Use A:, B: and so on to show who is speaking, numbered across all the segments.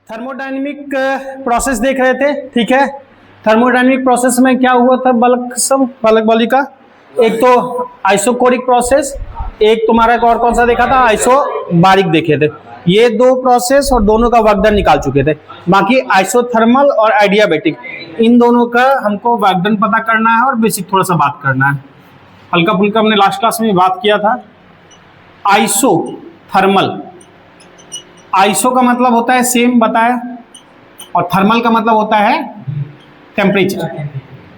A: Thermodynamic process देख रहे थे, ठीक है। थर्मोडायनेमिक प्रोसेस में क्या हुआ था बल्क बॉडी का, एक तो आइसोकोरिक प्रोसेस, एक तुम्हारा और कौन सा देखा था, आइसोबारिक देखे थे। ये दो प्रोसेस और दोनों का वर्क डन निकाल चुके थे। बाकी आइसोथर्मल और आइडियाबैटिक, इन दोनों का हमको वर्क डन पता करना है और बेसिक थोड़ा सा बात करना है। हल्का फुल्का हमने लास्ट क्लास में बात किया था। आइसोथर्मल, आइसो का मतलब होता है सेम बताया, और थर्मल का मतलब होता है टेम्परेचर।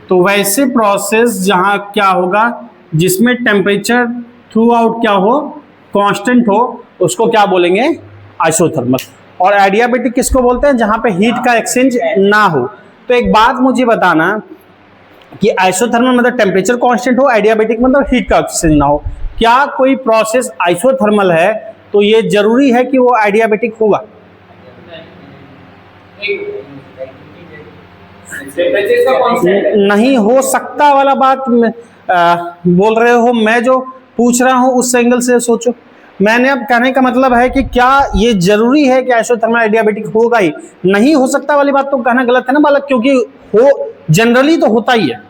A: तो वैसे प्रोसेस जहां क्या होगा, जिसमें टेम्परेचर थ्रू आउट क्या हो, कांस्टेंट हो, उसको क्या बोलेंगे, आइसोथर्मल। और एडियाबैटिक किसको बोलते हैं, जहां पे हीट का एक्सचेंज ना हो। तो एक बात मुझे बताना कि आइसोथर्मल मतलब टेम्परेचर कांस्टेंट हो, एडियाबैटिक मतलब हीट का एक्सचेंज ना हो। क्या कोई प्रोसेस आइसोथर्मल है तो ये जरूरी है कि वो एडियाबैटिक होगा? नहीं हो सकता वाला बात बोल रहे हो, मैं जो पूछ रहा हूं उस एंगल से सोचो। मैंने अब कहने का मतलब है कि क्या ये जरूरी है कि आइसोथर्मल एडियाबैटिक होगा ही? नहीं हो सकता वाली बात तो कहना गलत है ना बालक, क्योंकि हो जनरली तो होता ही है।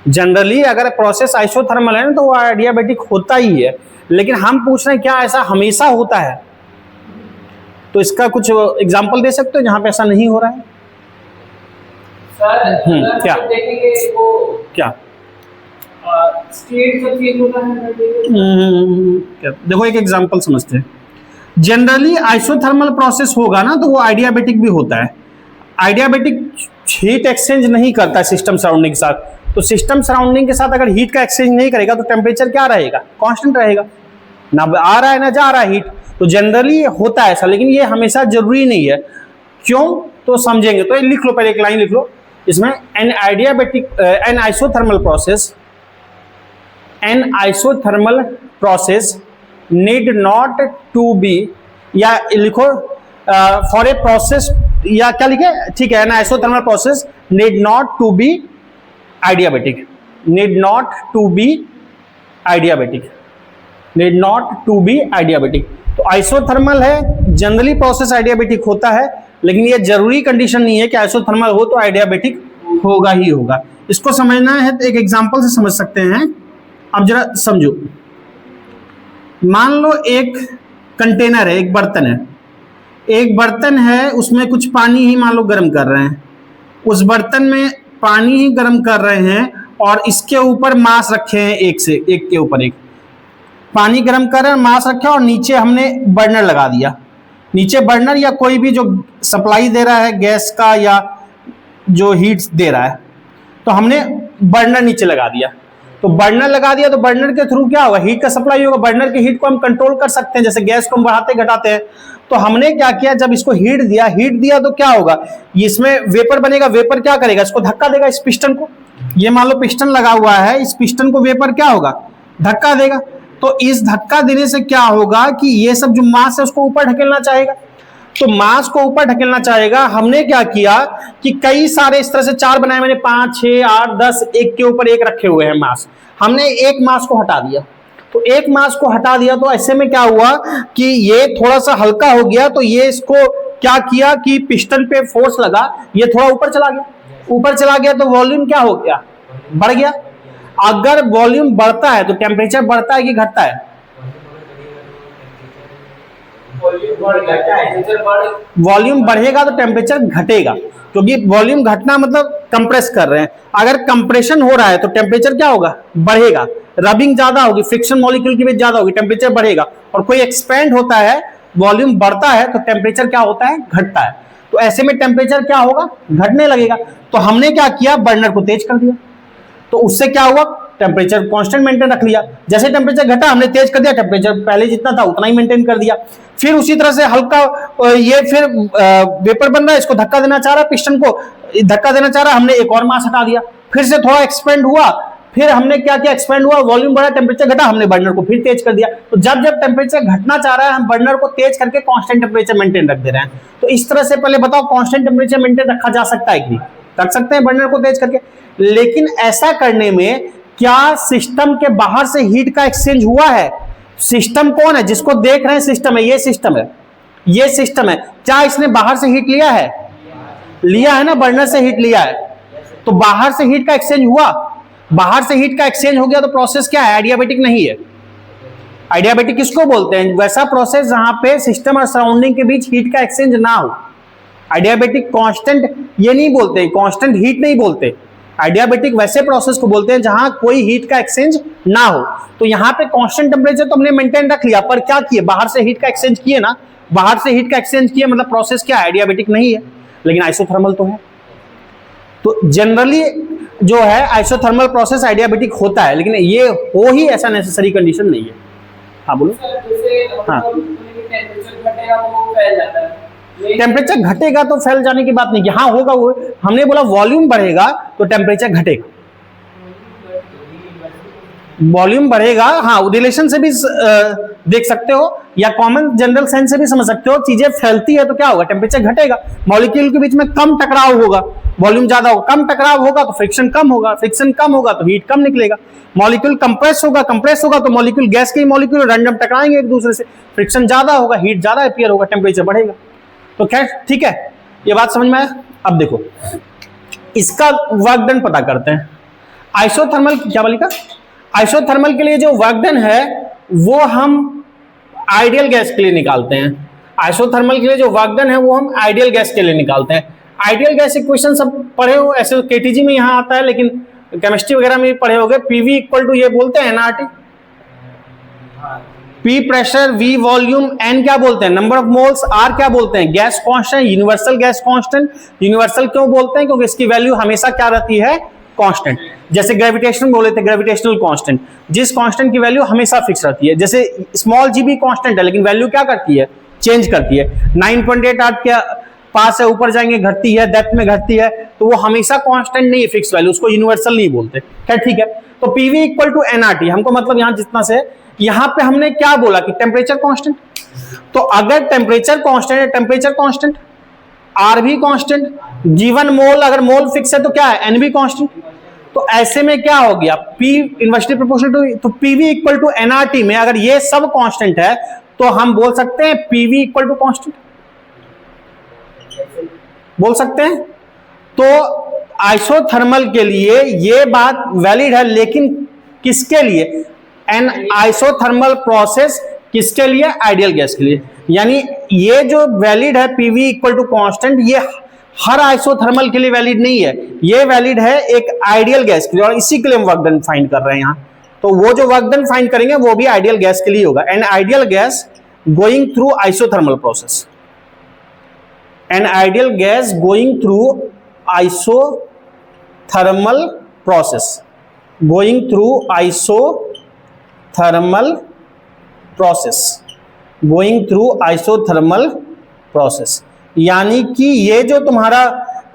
A: जनरली अगर प्रोसेस आइसोथर्मल है ना तो वो एडियाबैटिक होता ही है। लेकिन हम पूछ रहे हैं क्या ऐसा हमेशा होता है? तो इसका कुछ एग्जांपल दे सकते हो जहां पे ऐसा नहीं हो रहा है?
B: सर
A: क्या
B: देखेंगे वो
A: क्या
B: स्टेट जब चेंज होता है
A: देखो एक एग्जांपल समझते हैं। जनरली आइसोथर्मल प्रोसेस होगा ना तो वो आइडियाबैटिक भी होता है। आइडियाबैटिक हीट एक्सचेंज नहीं करता सिस्टम सराउंडिंग के साथ। तो सिस्टम सराउंडिंग के साथ अगर हीट का एक्सचेंज नहीं करेगा तो टेम्परेचर क्या रहेगा, कांस्टेंट रहेगा, ना आ रहा है ना जा रहा है हीट। तो जनरली होता है ऐसा, लेकिन ये हमेशा जरूरी नहीं है। क्यों, तो समझेंगे। तो लिख लो, पहले एक लाइन लिख लो इसमें, an isothermal process need not to be, या लिखो फॉर ए प्रोसेस, या क्या लिखे, ठीक है, an isothermal process need not to be adiabatic, need not to be adiabatic, need not to be adiabatic. तो आइसोथर्मल है, जनरली प्रोसेस आइडियाबैटिक होता है, लेकिन ये जरूरी कंडीशन नहीं है कि आइसोथर्मल हो तो आइडियाबैटिक होगा ही होगा। इसको समझना है तो एक एग्जांपल से समझ सकते हैं। अब जरा समझो, मान लो एक कंटेनर है, एक बर्तन है, एक बर्तन है, उसमें कुछ पानी ही मान लो गर्म कर रहे हैं। उस बर्तन में पानी ही गर्म कर रहे हैं और इसके ऊपर मांस रखे हैं, एक से एक के ऊपर एक पानी गर्म कर रहे हैं, मांस रखा, और नीचे हमने बर्नर लगा दिया। नीचे बर्नर या कोई भी जो सप्लाई दे रहा है गैस का या जो हीट दे रहा है, तो हमने बर्नर नीचे लगा दिया। तो बर्नर लगा दिया तो बर्नर के थ्रू क्या होगा, हीट का सप्लाई होगा। बर्नर की हीट को हम कंट्रोल कर सकते हैं, जैसे गैस को हम बढ़ाते घटाते हैं। तो हमने क्या किया, जब इसको हीट दिया तो क्या होगा, इसमें वेपर बनेगा। वेपर क्या करेगा, इसको धक्का देगा, इस पिस्टन को। ये मान लो पिस्टन लगा हुआ है, इस पिस्टन को वेपर क्या होगा, धक्का देगा। तो इस धक्का देने से क्या होगा कि ये सब जो मास है उसको ऊपर ढकेलना चाहेगा। तो मास को ऊपर ढकेलना चाहेगा। हमने क्या किया कि कई सारे इस तरह से चार बनाए, मैंने 5, 6, 8, 10 एक के ऊपर एक रखे हुए हैं मास। हमने एक मास को हटा दिया। तो एक मास को हटा दिया तो ऐसे में क्या हुआ कि ये थोड़ा सा हल्का हो गया। तो ये इसको क्या किया कि पिस्टन पे फोर्स लगा, ये थोड़ा ऊपर चला गया। ऊपर चला गया तो वॉल्यूम क्या हो गया, बढ़ गया। अगर वॉल्यूम बढ़ता है तो टेम्परेचर बढ़ता है कि घटता है? वॉल्यूम बढ़ेगा तो टेम्परेचर घटेगा, क्योंकि वॉल्यूम घटना मतलब कंप्रेस कर रहे हैं। अगर कंप्रेशन हो रहा है तो टेम्परेचर क्या होगा, बढ़ेगा। रबिंग ज्यादा होगी, फ्रिक्शन मॉलिक्यूल की वेट ज्यादा होगी, टेम्परेचर बढ़ेगा। और कोई एक्सपेंड होता है, वॉल्यूम बढ़ता है तो टेम्परेचर क्या होता है, घटता है। तो ऐसे में टेम्परेचर क्या होगा, घटने लगेगा। तो हमने क्या किया, बर्नर को तेज कर दिया। तो उससे क्या हुआ, टेम्परेचर कांस्टेंट मेंटेन रख लिया। जैसे टेम्परेचर घटा हमने तेज कर दिया, टेम्परेचर पहले जितना था उतना ही मेंटेन कर दिया। फिर उसी तरह से हल्का ये फिर वेपर बन रहा है, इसको धक्का देना चाह रहा है, पिस्टन को धक्का देना चाह रहा है, हमने एक और मास हटा दिया। फिर से थोड़ा एक्सपेंड हुआ, फिर हमने क्या किया, एक्सपेंड हुआ, वॉल्यूम बढ़ा, टेम्परेचर घटा, हमने बर्नर को फिर तेज कर दिया। तो जब जब टेम्परेचर घटना चाह रहा है हम बर्नर को तेज करके कांस्टेंट टेम्परेचर मेंटेन रख दे रहे हैं। तो इस तरह से पहले बताओ, कांस्टेंट टेम्परेचर मेंटेन रखा जा सकता है कि नहीं? कर सकते हैं बर्नर को तेज करके। लेकिन ऐसा करने में क्या सिस्टम के बाहर से हीट का एक्सचेंज हुआ है? सिस्टम कौन है, जिसको देख रहे हैं सिस्टम है, ये सिस्टम है। ये सिस्टम है। क्या इसने बाहर से हीट लिया है? लिया है ना, बर्नर से हीट लिया है। तो बाहर से हीट का एक्सचेंज हुआ, बाहर से हीट का एक्सचेंज हो गया तो प्रोसेस क्या है? एडियाबेटिक नहीं है। एडियाबेटिक किसको बोलते हैं? वैसा प्रोसेस जहां पे सिस्टम और सराउंडिंग के बीच हीट का एक्सचेंज ना हो। एडियाबेटिक कांस्टेंट ये नहीं बोलते, कांस्टेंट हीट नहीं बोलते। एडियाबेटिक वैसे प्रोसेस को बोलते हैं जहां कोई हीट का एक्सचेंज ना हो। तो यहां पे कांस्टेंट टेम्परेचर तो हमने मेंटेन रख लिया, पर क्या किए? बाहर से हीट का एक्सचेंज किए ना, बाहर से हीट का एक्सचेंज किए, मतलब प्रोसेस क्या है? एडियाबेटिक नहीं है, लेकिन आइसोथर्मल तो है। तो जनरली जो है आइसोथर्मल प्रोसेस एडियाबेटिक होता है, लेकिन ये हो ही ऐसा नेसेसरी कंडीशन नहीं है। हाँ बोलो। हाँ, टेम्परेचर घटेगा तो फैल जाने की बात नहीं की, हाँ होगा वो। हमने बोला वॉल्यूम बढ़ेगा तो टेम्परेचर घटेगा, वॉल्यूम बढ़ेगा। हाँ, रिलेशन से भी देख सकते हो या कॉमन जनरल सेंस से भी समझ सकते हो। चीजें फैलती है तो क्या होगा? टेम्परेचर घटेगा। मॉलिक्यूल के बीच में कम टकराव होगा, वॉल्यूम ज्यादा होगा, कम टकराव होगा तो फ्रिक्शन कम होगा, फ्रिक्शन कम होगा तो हीट कम निकलेगा। मॉलिक्यूल कंप्रेस होगा, कंप्रेस होगा तो मॉलिक्यूल, गैस के मॉलिक्यूल रैंडम टकराएंगे एक दूसरे से, फ्रिक्शन ज्यादा होगा, हीट ज्यादा अपीयर होगा, टेम्परेचर बढ़ेगा। तो खैर ठीक है, ये बात समझ में आया। अब देखो इसका वर्क डन पता करते हैं। आइसोथर्मल क्या बोली का? आइसोथर्मल के लिए जो वर्क डन है वो हम आइडियल गैस के लिए निकालते हैं। आइसोथर्मल के लिए जो वर्क डन है वो हम आइडियल गैस के लिए निकालते हैं। आइडियल गैस इक्वेशन सब पढ़े हो, ऐसे केटीजी में यहां आता है, लेकिन केमिस्ट्री वगैरह में भी पढ़े होगे। पीवी इक्वल टू ये बोलते हैं NRT, P pressure, V volume, N क्या बोलते हैं? नंबर ऑफ मोल्स, आर क्या बोलते हैं? Gas constant, universal gas constant. Universal क्यों बोलते हैं? क्योंकि इसकी वैल्यू हमेशा क्या रहती है? कांस्टेंट। जैसे ग्रेविटेशन बोले थे, ग्रेविटेशनल कांस्टेंट, जिस कांस्टेंट की वैल्यू हमेशा फिक्स रहती है। जैसे स्मॉल जी भी कांस्टेंट है, लेकिन वैल्यू क्या करती है? चेंज करती है। 9.88 के पास है, ऊपर जाएंगे घटती है, डेप्थ में घटती है, तो वो हमेशा कांस्टेंट नहीं है, फिक्स वैल्यू, उसको यूनिवर्सल नहीं बोलते। खैर ठीक है, तो पीवी इक्वल टू एनआरटी, हमको मतलब यहां जितना से, यहां पे हमने क्या बोला कि टेम्परेचर कांस्टेंट। तो अगर टेम्परेचर कांस्टेंट है, टेम्परेचर कांस्टेंट, आर भी कांस्टेंट, गिवन मोल, अगर मोल फिक्स है तो क्या है? एन भी कांस्टेंट। तो ऐसे में क्या हो गया? पी इनवर्सली प्रोपोर्शनल टू, तो पीवी इक्वल टू एनआरटी में अगर ये सब कांस्टेंट है तो हम बोल सकते हैं पीवी इक्वल टू कांस्टेंट, बोल सकते हैं। तो आइसोथर्मल के लिए ये बात वैलिड है, लेकिन किसके लिए? एन आइसोथर्मल प्रोसेस किसके लिए? आइडियल गैस के लिए। यानी ये जो वैलिड है पीवी इक्वल टू कांस्टेंट, ये हर आइसोथर्मल के लिए वैलिड नहीं है, ये वैलिड है एक आइडियल गैस के लिए, और इसी के लिए हम वर्क डन फाइंड कर रहे हैं यहां। तो वो जो वर्क डन फाइंड करेंगे वो भी आइडियल गैस के लिए होगा। An ideal gas going through isothermal process, an ideal gas going through isothermal process, going through isothermal process, going through isothermal process. यानी कि ये जो तुम्हारा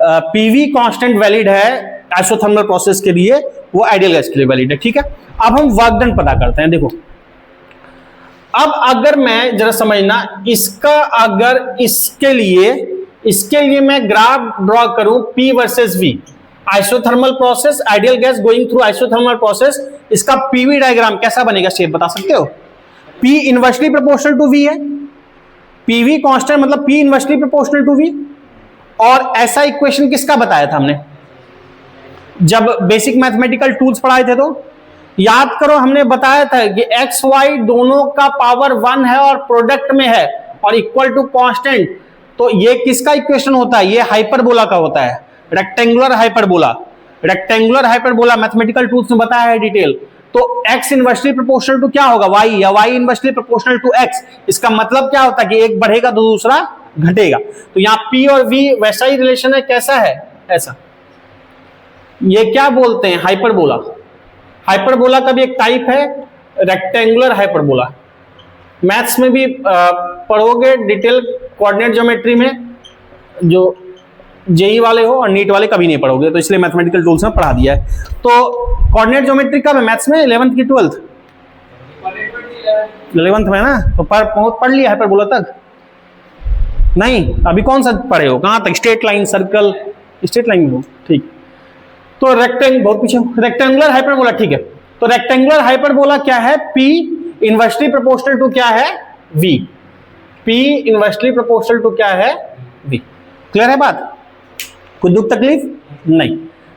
A: पीवी कांस्टेंट वैलिड है आइसोथर्मल प्रोसेस के लिए, वो आइडियल गैस के लिए वैलिड है। ठीक है, अब हम वर्क डन पता करते हैं। देखो अब अगर मैं जरा समझना, इसका अगर इसके लिए मैं ग्राफ ड्रॉ करूं P versus V, isothermal process, ideal gas going through isothermal process, इसका पीवी डायग्राम कैसा बनेगा? शेप बता सकते हो? P inversely proportional to V है, पीवी कांस्टेंट मतलब P inversely proportional to V। और ऐसा इक्वेशन किसका बताया था हमने जब बेसिक मैथमेटिकल टूल्स पढ़ाए थे? तो याद करो, हमने बताया था कि एक्स वाई दोनों का पावर 1 है और प्रोडक्ट में है और इक्वल टू कांस्टेंट। तो ये किसका इक्वेशन होता है? ये हाइपरबोला का होता है, rectangular hyperbola. Rectangular hyperbola mathematical tools में बताया है डिटेल। तो x इनवर्सली प्रोपोर्शनल टू क्या होगा? y, या y inversely proportional to x। इसका मतलब क्या होता है कि एक बढ़ेगा तो दूसरा घटेगा। तो यहाँ p और v वैसा ही रिलेशन है, कैसा है? ऐसा। ये क्या बोलते हैं? हाइपरबोला। हाइपरबोला का भी एक टाइप है रेक्टेंगुलर हाइपरबोला। मैथ्स में भी पढ़ोगे डिटेल, कोऑर्डिनेट ज्योमेट्री में, जो जेई वाले हो और नीट वाले कभी नहीं पढ़ोगे, तो इसलिए मैथमेटिकल टूल्स में पढ़ा दिया है। तो कोऑर्डिनेट ज्योमेट्री कब है मैथ्स में? 11th की 12th? 11th में ना, तो पढ़ लिया हाइपरबोला तक? नहीं, अभी कौन सा पढ़े हो? कहां तक? Straight line, circle, straight line हो, ठीक। तो बहुत पीछे, रेक्टेंगुलर हाइपरबोला, ठीक है। तो रेक्टेंगुलर हाइपरबोला क्या है? P इनवर्सली प्रोपोर्शनल टू क्या है? V। P inversely proportional to क्या है, V। क्लियर है बात, कोई दुख तकलीफ नहीं।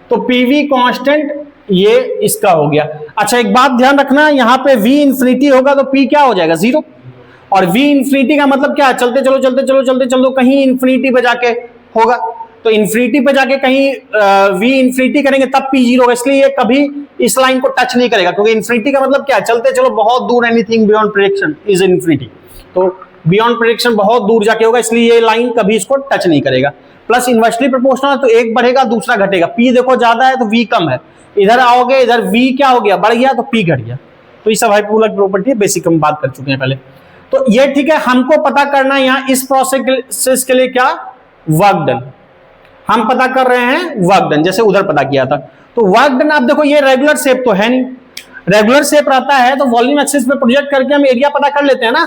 A: तो PV कांस्टेंट ये इसका हो गया। अच्छा एक बात ध्यान रखना, यहाँ पे V इंफिनिटी होगा तो P क्या हो जाएगा, 0। और V इंफिनिटी का मतलब क्या है, चलते चलो चलते चलो चलते चलो कहीं इंफिनिटी पे जाके होगा, तो इंफिनिटी पे जाके कहीं V इंफिनिटी करेंगे तब P 0 होगा, इसलिए ये कभी इस लाइन को टच नहीं करेगा, क्योंकि इंफिनिटी का मतलब क्या है, चलते चलो बहुत दूर, anything beyond prediction is infinity, तो बियॉन्ड प्रेडिक्शन बहुत दूर जाके होगा, इसलिए ये लाइन कभी इसको टच नहीं करेगा। प्लस इनवर्सली प्रोपोर्शनल है तो एक बढ़ेगा दूसरा घटेगा, P देखो ज्यादा है तो V कम है, इधर आओगे इधर V क्या हो गया, बढ़ गया तो P घट गया। तो ये सब हाइपरबोला की प्रॉपर्टी है, बेसिक हम बात कर चुके हैं पहले। तो ये ठीक है, हमको पता करना है यहाँ इस प्रोसेस के लिए क्या, वर्क डन, हम पता कर रहे हैं वर्क डन, जैसे उधर पता किया था। तो वर्क डन आप देखो, ये रेगुलर शेप तो है नहीं, रेगुलर शेप रहता है तो वॉल्यूम एक्सिस पे प्रोजेक्ट करके हम एरिया पता कर लेते हैं ना,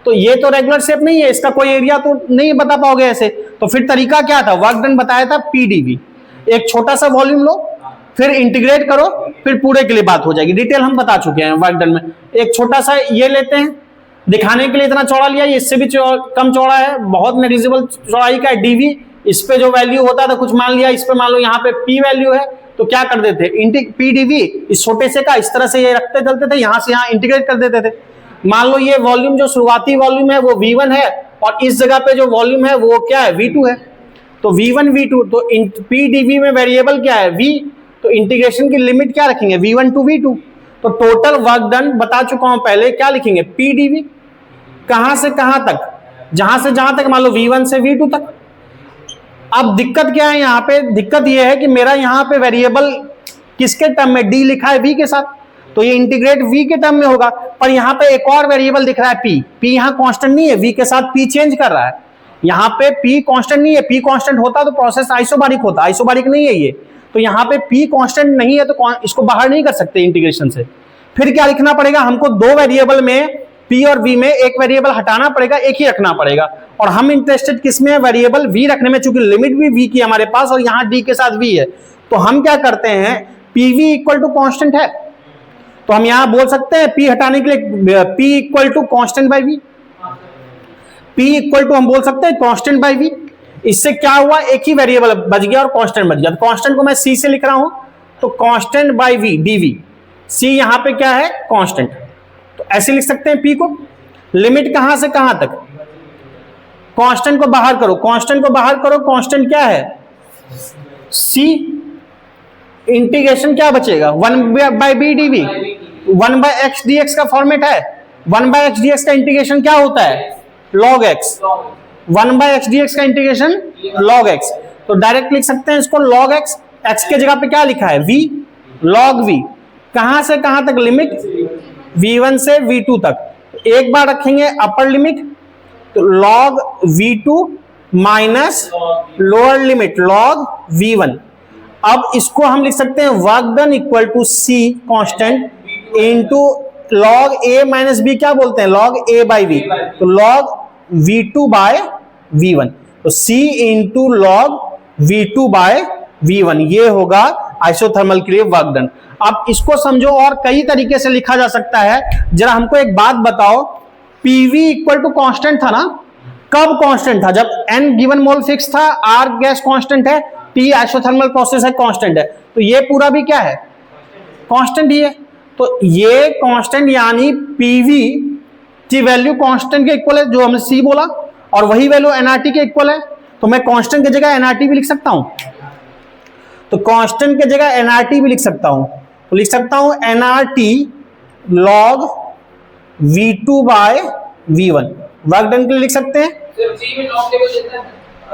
A: तो ये तो रेगुलर शेप नहीं है, इसका कोई एरिया तो नहीं बता पाओगे ऐसे। तो फिर तरीका क्या था, वर्क डन बताया था PdV, एक छोटा सा वॉल्यूम लो फिर इंटीग्रेट करो, फिर पूरे के लिए बात हो जाएगी, डिटेल हम बता चुके हैं वर्क डन में। एक छोटा सा ये लेते हैं, दिखाने के लिए इतना चौड़ा लिया, इससे भी कम चौड़ा है, बहुत नेग्लिजिबल चौड़ाई का है DV, इस पे जो वैल्यू होता था कुछ मान लिया, इस पे मान लो यहाँ पे P वैल्यू है, तो क्या कर देते PdV, इस छोटे से का इस तरह से ये रखते चलते थे, यहां से यहाँ इंटीग्रेट कर देते थे। मान लो ये वॉल्यूम जो शुरुआती वॉल्यूम है वो V1 है, और इस जगह पे जो वॉल्यूम है वो क्या है, V2 है, तो V1 V2, तो PdV में वेरिएबल क्या है, V, तो इंटीग्रेशन की लिमिट क्या रखेंगे, V1 टू V2, तो टोटल वर्क डन बता चुका हूं पहले, क्या लिखेंगे PdV, कहां से कहां तक, जहां से जहां तक, मान लो V1 से V2 तक। अब दिक्कत क्या है यहाँ पे, दिक्कत ये है कि मेरा यहाँ पे वेरिएबल किसके टर्म में, D लिखा है V के साथ, तो ये इंटीग्रेट V के टर्म में होगा, पर यहाँ पे एक और वेरिएबल दिख रहा है P यहाँ कांस्टेंट नहीं है, V के साथ P चेंज कर रहा है, यहाँ पे P कांस्टेंट नहीं है, P कांस्टेंट होता तो प्रोसेस आइसोबारिक होता, आइसोबारिक नहीं है ये, तो यहाँ पे P कांस्टेंट नहीं है तो इसको बाहर नहीं कर सकते इंटीग्रेशन से। फिर क्या लिखना पड़ेगा हमको, दो वेरिएबल में P और V में एक वेरिएबल हटाना पड़ेगा, एक ही रखना पड़ेगा, और हम इंटरेस्टेड किसमें है, वेरिएबल V रखने में, चूंकि लिमिट भी V की हमारे पास और यहाँ D के साथ V है, तो हम क्या करते हैं, PV इक्वल टू कॉन्स्टेंट है, तो हम यहां बोल सकते हैं P हटाने के लिए P equal to constant by V, P equal to हम बोल सकते हैं कॉन्स्टेंट बाई V। इससे क्या हुआ, एक ही वेरिएबल बच गया और कांस्टेंट बच गया, तो कांस्टेंट को मैं C से लिख रहा हूं, तो constant by V dV, C यहां पे क्या है, कांस्टेंट, तो ऐसे लिख सकते हैं P को। लिमिट कहां से कहां तक, कांस्टेंट को बाहर करो, कांस्टेंट को बाहर करो, कांस्टेंट क्या है C, इंटीग्रेशन क्या बचेगा, 1/b dV, 1/x dx का फॉर्मेट है, 1/x dx का इंटीग्रेशन क्या होता है, log x, 1/x dx का इंटीग्रेशन log x, तो डायरेक्ट लिख सकते हैं इसको log x, x के जगह पे क्या लिखा है v, log v, कहां से कहां तक लिमिट, v1 से v2 तक, एक बार रखेंगे अपर लिमिट, तो log v2 minus lower limit log v1। अब इसको हम लिख सकते हैं work done equal to C constant into log A minus B, क्या बोलते हैं log A बाई V, तो log V2 बाय V1, तो C into log V2 by V1, ये होगा आइसोथर्मल के लिए वर्क डन। अब इसको समझो और कई तरीके से लिखा जा सकता है, जरा हमको एक बात बताओ, PV इक्वल टू कांस्टेंट था ना, कब कांस्टेंट था, जब N गिवन मोल फिक्स था, R गैस कांस्टेंट है, T आइसोथर्मल प्रोसेस है, कांस्टेंट है, तो ये पूरा भी क्या है, कांस्टेंट ही है, तो ये कांस्टेंट यानी PV की वैल्यू कांस्टेंट के इक्वल है, जो हमने C बोला, और वही वैल्यू nRT के इक्वल है, तो मैं कांस्टेंट की जगह nRT भी लिख सकता हूं, तो कांस्टेंट की जगह nRT भी लिख सकता हूं, तो लिख सकता हूं nRT log V2 by V1, work done के लिए लिख सकते हैं,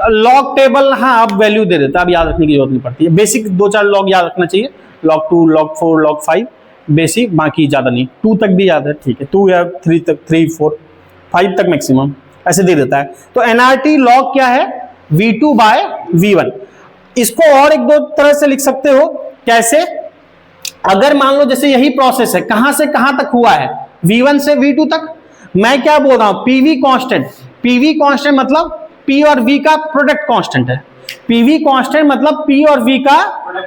A: लॉग टेबल, हाँ अब वैल्यू दे देता है, अब याद रखने की जरूरत नहीं पड़ती है, बेसिक 2-4 लॉग याद रखना चाहिए, log 2, log 4, log 5 बेसिक, बाकी ज्यादा नहीं, 2 तक भी याद है, ठीक है, 2 या 3 तक, 3, 4, 5 तक मैक्सिमम ऐसे दे देता है। तो nRT log क्या है, V2 बाय V1। इसको और एक दो तरह से लिख सकते हो, कैसे, अगर मान लो जैसे यही प्रोसेस है, कहां से कहां तक हुआ है, V1 से V2 तक, मैं क्या बोल रहा हूं, PV कांस्टेंट, PV कांस्टेंट मतलब P और V का प्रोडक्ट कांस्टेंट है, PV कांस्टेंट मतलब P और V का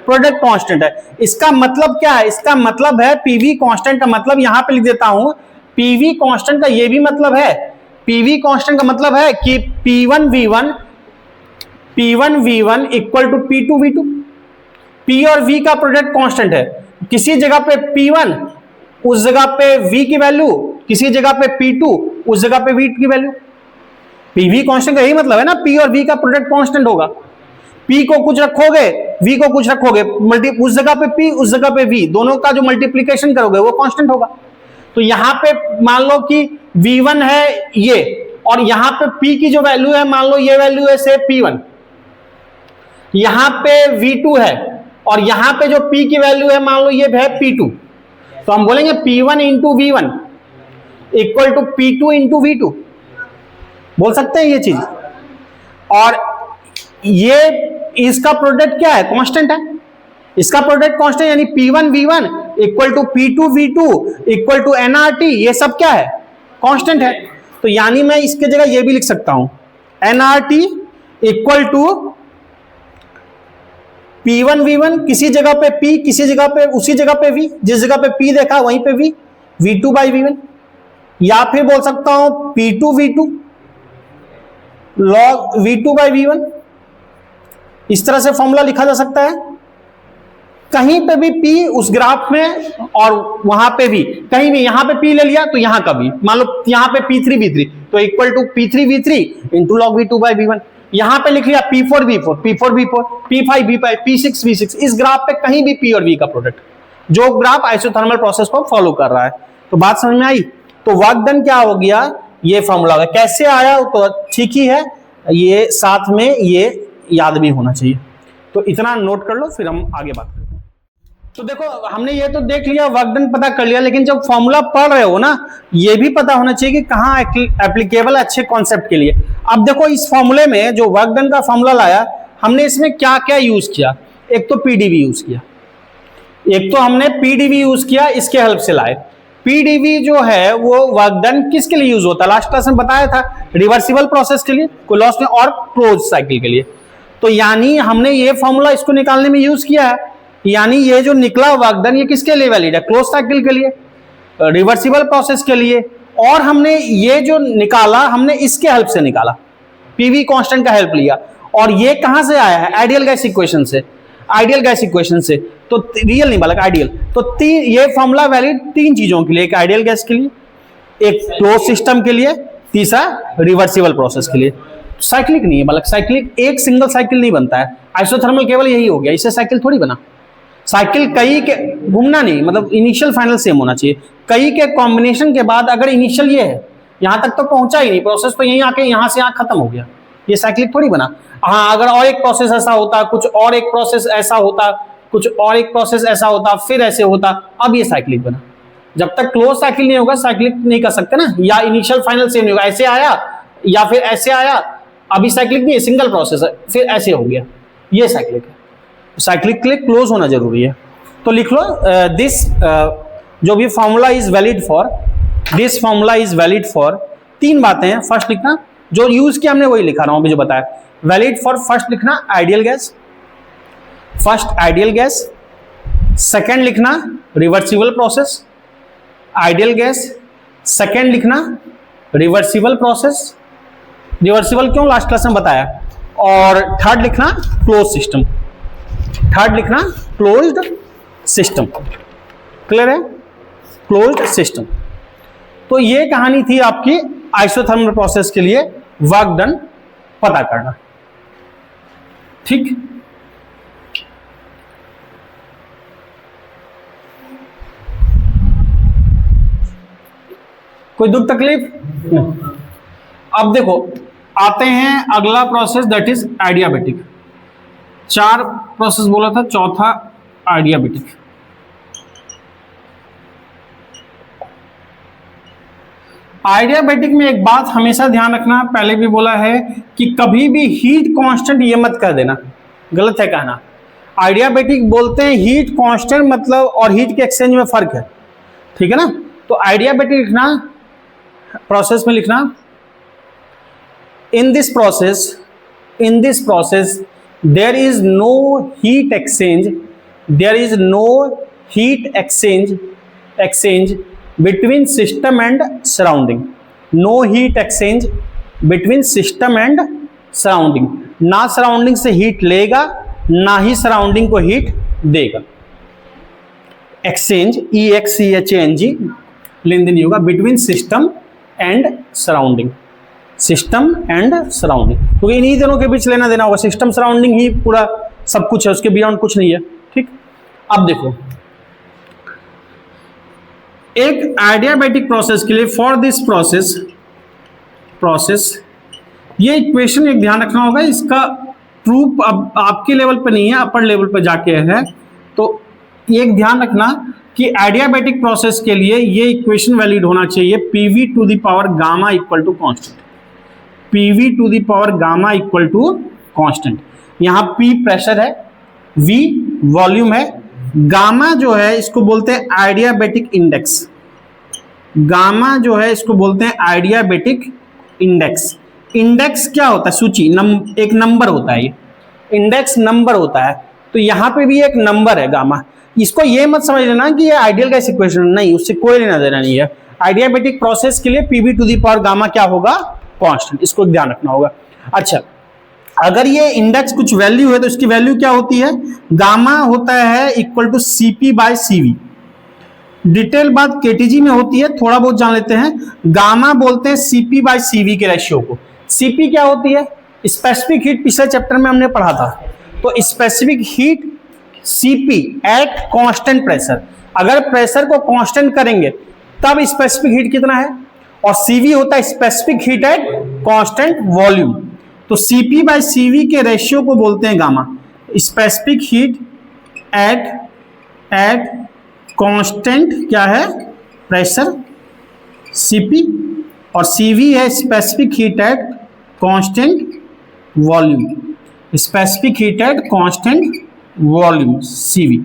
A: प्रोडक्ट कांस्टेंट है। इसका मतलब क्या है, इसका मतलब है PV कांस्टेंट का मतलब यहां पे लिख देता हूं, PV कांस्टेंट का ये भी मतलब है पीवी कांस्टेंट का मतलब है कि P1 V1 equal to P2 V2। P और V का प्रोडक्ट कांस्टेंट है, किसी जगह पे P1 उस जगह पे V की वैल्यू, किसी जगह पे P2 उस जगह पे V की वैल्यू। पीवी कांस्टेंट का यही मतलब है ना, P और V का प्रोडक्ट कांस्टेंट होगा। P को कुछ रखोगे, V को कुछ रखोगे, उस जगह पे P उस जगह पे V, दोनों का जो मल्टीप्लीकेशन करोगे वो कांस्टेंट होगा। तो यहां पे मान लो कि V1 है ये, और यहां पे P की जो वैल्यू है मान लो ये वैल्यू है से P1, यहां पे V2 है और यहां पे जो P की वैल्यू है मान लो ये है P2, तो हम बोलेंगे P1 into V1 equal to P2 into V2, बोल सकते हैं ये चीज। और ये इसका प्रोडक्ट क्या है, कांस्टेंट है, इसका प्रोडक्ट कांस्टेंट, यानी P1 V1 equal to P2 V2 equal to nRT, ये सब क्या है, कांस्टेंट है। तो यानी मैं इसके जगह ये भी लिख सकता हूं nRT equal to P1 V1, किसी जगह पे P, किसी जगह पे उसी जगह पे V, जिस जगह पे P देखा वहीं पे V, V2 बाई V1। या फिर बोल सकता हूं P2 V2 log V2 by V1, इस तरह से फॉर्मूला लिखा जा सकता है। कहीं पे भी P उस ग्राफ में और वहां पे भी, कहीं भी यहां पे P ले लिया तो यहां का भी, मान लो यहां पे P3 V3 तो equal to P3 V3 into log V2 by V1। यहां पे लिख लिया P4 V4 P4 V4 P5 V5 P6 V6, इस ग्राफ पे कहीं भी P और V का प्रोडक्ट, जो ग्राफ आइसोथर्मल प्रोसेस को फॉलो कर रहा है। तो बात समझ में आई। तो वर्क डन क्या हो गया, ये फॉर्मूला हो गया। कैसे आया तो ठीक ही है, ये साथ में ये याद भी होना चाहिए। तो इतना नोट कर लो, फिर हम आगे बात करते हैं। तो देखो हमने ये तो देख लिया, वर्क डन पता कर लिया, लेकिन जब फॉर्मूला पढ़ रहे हो ना, ये भी पता होना चाहिए कि कहाँ एप्लीकेबल है अच्छे कॉन्सेप्ट के लिए। अब देखो इस फॉर्मूले में जो वर्क डन का फॉर्मूला लाया, हमने इसमें क्या क्या यूज किया। एक तो पीडीवी यूज किया, एक तो हमने पीडीवी यूज किया, इसके हेल्प से लाए। पीडीवी जो है वो वर्क डन किसके लिए यूज होता है, लास्ट क्लास में बताया था, रिवर्सिबल प्रोसेस के लिए, कोई लॉस नहीं, और क्लोज साइकिल के लिए। तो यानी हमने ये फॉर्मूला इसको निकालने में यूज किया है, यानी ये जो निकला वर्क डन ये किसके लिए वैलिड है, क्लोज साइकिल के लिए, रिवर्सिबल प्रोसेस के लिए। और हमने ये जो निकाला हमने इसके हेल्प से निकाला, पीवी कांस्टेंट का हेल्प लिया। और ये कहां से आया है, आइडियल गैस इक्वेशन से, आइडियल गैस इक्वेशन से, तो रियल नहीं बल्कि आइडियल। तो ये फॉर्मूला वैलिड तीन चीजों के लिए, एक आइडियल गैस के लिए, एक क्लोज सिस्टम के लिए, तीसरा रिवर्सिबल प्रोसेस के लिए। साइक्लिक नहीं है, बल्कि साइक्लिक एक सिंगल साइकिल नहीं बनता है, आइसोथर्मल केवल यही हो गया, इससे साइकिल थोड़ी बना। साइकिल कई के घूमना नहीं, मतलब इनिशियल फाइनल सेम होना चाहिए। कई के कॉम्बिनेशन के बाद अगर इनिशियल ये है, यहां तक तो पहुंचा ही नहीं प्रोसेस, तो यहीं आके यहां से यहां खत्म हो गया, ये साइक्लिक थोड़ी बना। हाँ, अगर और एक प्रोसेस ऐसा होता, कुछ और एक प्रोसेस ऐसा होता, कुछ और एक प्रोसेस ऐसा होता, फिर ऐसे होता, अब ये साइक्लिक बना। जब तक क्लोज साइकिल नहीं होगा साइक्लिक नहीं कर सकते ना, या इनिशियल फाइनल सेम नहीं होगा, ऐसे आया या फिर ऐसे आया, अभी साइक्लिक नहीं है, सिंगल प्रोसेस है, फिर ऐसे हो गया, ये साइक्लिक है। साइक्लिक के लिए क्लोज होना जरूरी है। तो लिख लो दिस जो भी formula is valid for, this formula is valid for, तीन बातें हैं। फर्स्ट लिखना, जो यूज किया हमने वही लिखा रहा हूं अभी जो बताया, वैलिड फॉर, फर्स्ट लिखना ideal gas, first ideal gas, second लिखना reversible process, ideal gas, second लिखना रिवर्सिबल प्रोसेस, रिवर्सिबल क्यों लास्ट क्लास में बताया, और थर्ड लिखना क्लोज सिस्टम, थर्ड लिखना क्लोज्ड सिस्टम। क्लियर है, क्लोज्ड सिस्टम। तो ये कहानी थी आपकी आइसोथर्मल प्रोसेस के लिए वर्क डन पता करना। ठीक, कोई दुख तकलीफ नहीं। अब देखो आते हैं अगला प्रोसेस, दैट इज आइडियाबैटिक। चार प्रोसेस बोला था, चौथा आइडियाबैटिक। आइडियाबैटिक में एक बात हमेशा ध्यान रखना, पहले भी बोला है कि कभी भी हीट कांस्टेंट ये मत कर देना, गलत है कहना। आइडियाबैटिक बोलते हैं हीट कांस्टेंट मतलब, और हीट के एक्सचेंज में फर्क है, ठीक है ना। तो आइडियाबैटिक लिखना, प्रोसेस में लिखना, in this process there is no heat exchange, there is no heat exchange between system and surrounding, no heat exchange between system and surrounding, ना सराउंडिंग से हीट लेगा ना ही सराउंडिंग को हीट देगा। एक्सचेंज EXCHANG लेन देन नहीं होगा between system and surrounding, system and surrounding, क्योंकि इन्हीं दोनों के बीच लेना देना होगा। सिस्टम सराउंडिंग ही पूरा सब कुछ है, उसके बियॉन्ड कुछ नहीं है। ठीक, अब देखो एक एडियाबैटिक प्रोसेस के लिए, फॉर दिस प्रोसेस ये इक्वेशन एक ध्यान रखना होगा, इसका प्रूफ अब आपके लेवल पे नहीं है, अपर लेवल पे जाके है। तो ये एक ध्यान रखना कि एडियाबैटिक प्रोसेस के लिए ये इक्वेशन वैलिड होना चाहिए, PV to the power gamma equal to constant, PV to the power gamma equal to constant. यहाँ P प्रेशर है, V वॉल्यूम है, गामा जो है इसको बोलते हैं आइडियाबैटिक इंडेक्स, गामा जो है इसको बोलते हैं आइडियाबैटिक इंडेक्स। इंडेक्स क्या होता है? सूची, एक नंबर होता है, ये इंडेक्स नंबर होता है। तो यहाँ पे भी एक नंबर है गामा। इसको ये मत समझ लेना कि ये आइडियल गैस इक्वेशन, नहीं, उससे कोई लेना देना नहीं है। आइडियाबैटिक प्रोसेस के लिए PV to the power gamma क्या होगा? कांस्टेंट, इसको ध्यान रखना होगा। अच्छा, अगर ये इंडेक्स कुछ वैल्यू है तो इसकी वैल्यू क्या होती है? गामा होता है इक्वल टू CP/CV। डिटेल बात KTG में होती है, थोड़ा बहुत जान लेते हैं। गामा बोलते हैं CP/CV के रेशियो को। CP क्या होती है? स्पेसिफिक हीट, पिछले चैप्टर में हमने पढ़ा था। तो specific heat CP at constant pressure, अगर प्रेशर को कांस्टेंट करेंगे तब स्पेसिफिक हीट कितना है, और CV होता है specific heat at constant volume. तो CP/CV के रेशियो को बोलते हैं gamma. Specific heat at constant क्या है? प्रेशर CP, और CV है specific heat at constant volume, specific heat at constant volume CV।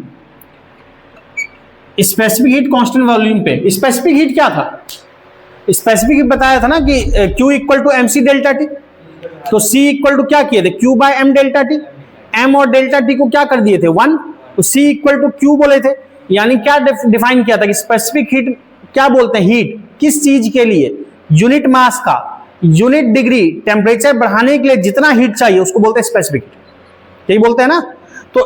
A: Specific heat constant volume पे स्पेसिफिक हीट क्या था? स्पेसिफिक हीट बताया था ना कि Q equal to MC delta T। तो C इक्वल टू क्या किए थे? Q/M delta T। M और डेल्टा T को क्या कर दिए थे? 1। तो C इक्वल टू Q बोले थे। यानी क्या डिफाइन किया था कि स्पेसिफिक हीट क्या बोलते हैं? हीट किस चीज के लिए? यूनिट मास का यूनिट डिग्री टेम्परेचर बढ़ाने के लिए जितना हीट चाहिए उसको बोलते हैं स्पेसिफिक हीट, यही बोलते हैं ना। तो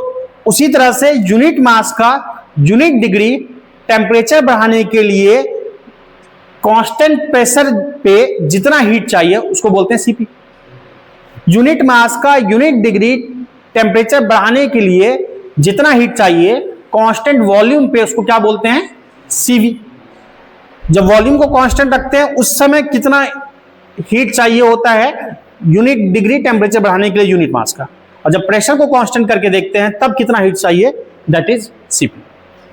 A: उसी तरह से यूनिट मास का यूनिट डिग्री टेम्परेचर बढ़ाने के लिए कांस्टेंट प्रेशर पे जितना हीट चाहिए उसको बोलते हैं CP। यूनिट मास का यूनिट डिग्री टेम्परेचर बढ़ाने के लिए जितना हीट चाहिए कांस्टेंट वॉल्यूम पे उसको क्या बोलते हैं? CV। जब वॉल्यूम को कांस्टेंट रखते हैं उस समय कितना हीट चाहिए होता है यूनिट डिग्री टेम्परेचर बढ़ाने के लिए यूनिट मास का, और जब प्रेशर को कांस्टेंट करके देखते हैं तब कितना हीट चाहिए, दैट इज CP।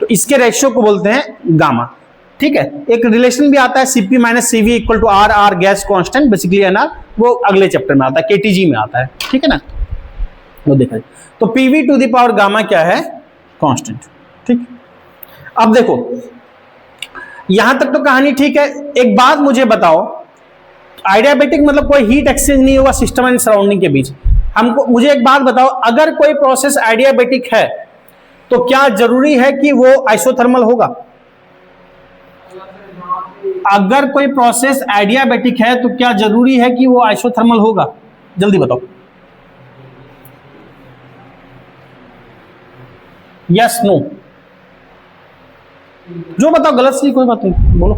A: तो इसके रेशियो को बोलते हैं गामा। ठीक है, एक रिलेशन भी आता है CP-CV equal to R gas constant, basically NR, वो अगले चैप्टर में आता है, KTG में आता है। ठीक है ना, वो देखा। तो PV to the power gamma क्या है? कांस्टेंट। ठीक, अब देखो यहां तक तो कहानी ठीक है। एक बात मुझे बताओ, आइडियाबैटिक मतलब कोई हीट एक्सचेंज नहीं होगा सिस्टम एंड सराउंडिंग के बीच। मुझे एक बात बताओ, अगर कोई प्रोसेस आइडियाबैटिक है तो क्या जरूरी है कि वो आइसोथर्मल होगा? अगर कोई प्रोसेस आइडियाबैटिक है तो क्या जरूरी है कि वो आइसोथर्मल होगा? जल्दी बताओ। यस, नो, जो बताओ, गलत सही कोई बात नहीं, बोलो।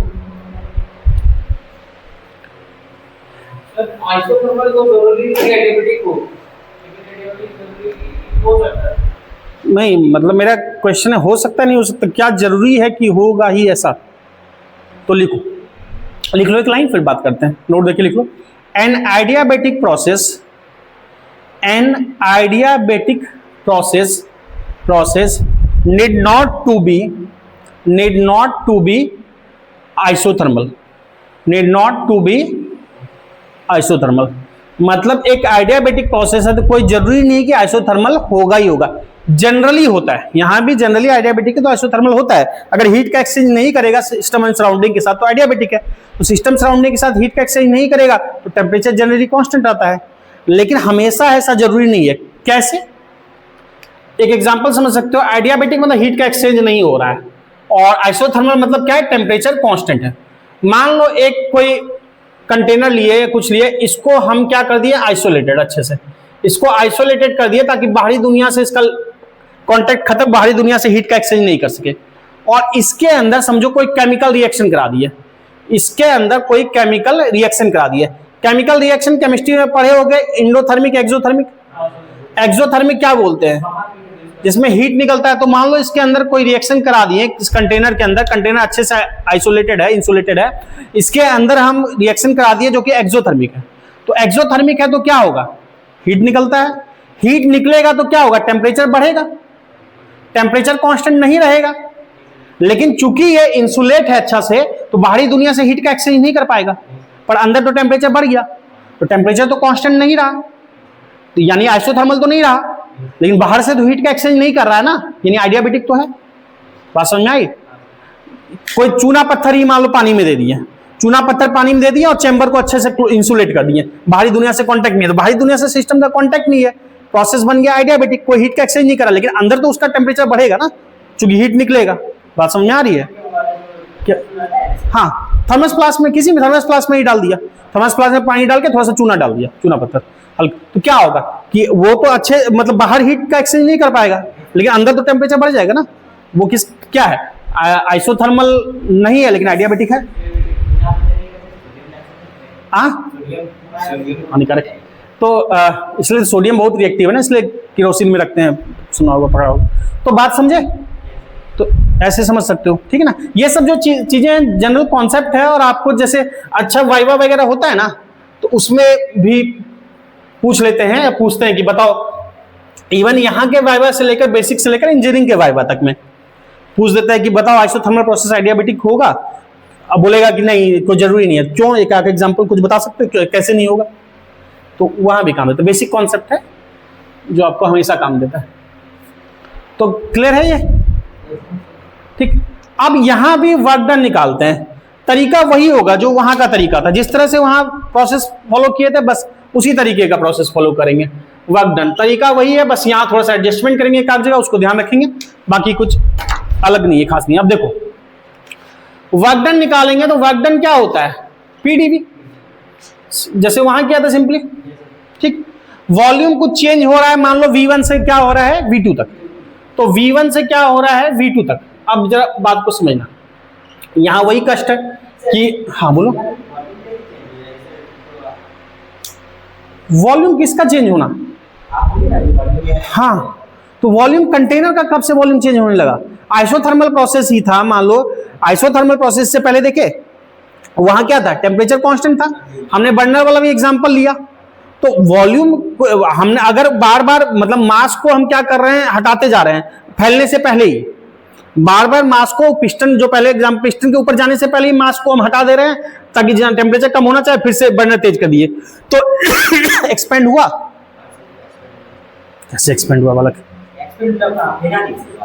B: आइसोथर्मल तो जरूरी है, आइडियाबैटिक हो सकता है।
A: नहीं, मतलब मेरा क्वेश्चन है हो सकता नहीं हो सकता, क्या जरूरी है कि होगा ही ऐसा? तो लिख लो एक लाइन, फिर बात करते हैं। नोट देके लिख लो। An adiabatic process need not to be isothermal. Isothermal मतलब एक आइडियाबैटिक प्रोसेस है तो कोई जरूरी नहीं कि आइसोथर्मल होगा ही होगा, जनरली होता है। यहां भी जनरली आइडियाबैटिक है तो आइसोथर्मल होता है। अगर हीट का एक्सचेंज नहीं करेगा सिस्टम एंड सराउंडिंग के साथ तो आइडियाबैटिक है। तो सिस्टम सराउंडिंग के साथ हीट का एक्सचेंज नहीं करेगा तो टेम्परेचर जनरली कांस्टेंट आता है। लेकिन हमेशा ऐसा जरूरी नहीं है। कैसे? एक एग्जांपल समझ सकते हो। आइडियाबैटिक मतलब हीट का एक्सचेंज नहीं हो रहा है, और आइसोथर्मल मतलब क्या है? टेम्परेचर कांस्टेंट है। मान लो एक कोई कंटेनर लिए या कुछ लिए, इसको हम क्या कर दिए, आइसोलेटेड, अच्छे से इसको आइसोलेटेड कर दिए ताकि बाहरी दुनिया से इसका कांटेक्ट खत्म, बाहरी दुनिया से हीट का एक्सचेंज नहीं कर सके। और इसके अंदर समझो कोई केमिकल रिएक्शन करा दिए, इसके अंदर कोई केमिकल रिएक्शन करा दिए। केमिकल रिएक्शन केमिस्ट्री में पढ़े होंगे, इंडोथर्मिक, एक्सोथर्मिक। एक्सोथर्मिक क्या बोलते हैं, जिसमें हीट निकलता है। तो मान लो इसके अंदर कोई रिएक्शन करा दिए इस कंटेनर के अंदर, कंटेनर अच्छे से आइसोलेटेड है, इंसुलेटेड है, इसके अंदर हम रिएक्शन करा दिए जो कि एक्सोथर्मिक है। तो एक्सोथर्मिक है तो क्या होगा, हीट निकलता है, हीट निकलेगा तो क्या होगा, टेम्परेचर बढ़ेगा, टेम्परेचर कांस्टेंट नहीं रहेगा। लेकिन चूंकि ये इंसुलेट है अच्छा से, तो बाहरी दुनिया से हीट का एक्सचेंज नहीं कर पाएगा, पर अंदर तो टेम्परेचर बढ़ गया, तो टेम्परेचर तो कांस्टेंट नहीं रहा, तो यानी आइसोथर्मल तो नहीं रहा, लेकिन बाहर से तो हीट का एक्सचेंज नहीं कर रहा है ना, यानी आइडियाबैटिक तो है। बात समझ में आई। कोई चूना पत्थर ही मान लो पानी में दे दिया, चूना पत्थर पानी में दे दिया और चैम्बर को अच्छे से इंसुलेट कर दिए, बाहरी दुनिया से कांटेक्ट नहीं है, तो बाहरी दुनिया से सिस्टम का कांटेक्ट नहीं है, प्रोसेस बन गया आइडियाबैटिक, कोई हीट का एक्सचेंज नहीं करा, लेकिन अंदर तो उसका टेम्परेचर बढ़ेगा ना, चूंकि हीट निकलेगा। बात समझ में आ रही है क्या? हाँ, थर्मस फ्लास्क में, किसी भी थर्मस फ्लास्क में ही डाल दिया, थर्मस फ्लास्क में पानी डाल के थोड़ा सा चूना डाल दिया, चूना पत्थर हल्का, तो क्या होगा कि वो तो अच्छे मतलब बाहर हीट का एक्सचेंज नहीं कर पाएगा, लेकिन अंदर तो टेम्परेचर बढ़ जाएगा ना। वो किस क्या है, आइसोथर्मल नहीं है लेकिन आइडियाबैटिक है। हानिकारक, तो इसलिए सोडियम बहुत रिएक्टिव है ना, इसलिए केरोसिन में रखते हैं, सुना होगा, पढ़ा होगा। तो बात समझे, तो ऐसे समझ सकते हो, ठीक है ना। ये सब जो चीजें जनरल कॉन्सेप्ट है, और आपको जैसे अच्छा वाइवा वगैरह होता है ना, तो उसमें भी पूछ लेते हैं या पूछते हैं कि बताओ, इवन यहाँ के वाइवा से लेकर बेसिक से लेकर इंजीनियरिंग के वाइवा तक में पूछ देता है कि बताओ आइसोथर्मल प्रोसेस आइडियाबैटिक होगा। अब बोलेगा कि नहीं, कोई जरूरी नहीं है। क्यों, एक आध एग्जांपल कुछ बता सकते हो कैसे नहीं होगा, तो वहां भी काम देता है। बेसिक कॉन्सेप्ट है जो आपको हमेशा काम देता है। तो क्लियर है ये, ठीक। अब यहां भी वर्क डन निकालते हैं, तरीका वही होगा जो वहां का तरीका था, जिस तरह से वहां प्रोसेस फॉलो किए थे, बस उसी तरीके का प्रोसेस फॉलो करेंगे। वर्क डन तरीका वही है, बस यहां थोड़ा सा एडजस्टमेंट करेंगे एक आध जगह, उसको ध्यान रखेंगे, बाकी कुछ अलग नहीं है, खास नहीं है। अब देखो वर्क डन निकालेंगे, तो वर्क डन क्या होता है, पीडीवी, जैसे वहां किया था सिंपली, ठीक। वॉल्यूम कुछ चेंज हो रहा है, मान लो V1 से क्या हो रहा है V2 तक, तो V1 से क्या हो रहा है V2 तक। अब जरा बात को समझना, यहां वही कष्ट है कि, हाँ बोलो, वॉल्यूम किसका चेंज होना, हाँ, तो वॉल्यूम कंटेनर का कब से वॉल्यूम चेंज होने लगा, आइसोथर्मल प्रोसेस ही था। मान लो आइसोथर्मल प्रोसेस से पहले देखे वहां क्या था, टेम्परेचर कांस्टेंट था, हमने बर्नर वाला भी एग्जांपल लिया। तो वॉल्यूम हमने अगर बार बार मतलब मास को हम क्या कर रहे हैं, हटाते जा रहे हैं, फैलने से पहले ही बार बार मास को, पिस्टन जो पहले एग्जाम, पिस्टन के ऊपर जाने से पहले ही मास को हम हटा दे रहे हैं, ताकि जहां टेम्परेचर कम होना चाहिए फिर से बर्नर तेज कर दिए, तो एक्सपेंड हुआ। कैसे एक्सपेंड हुआ बालक,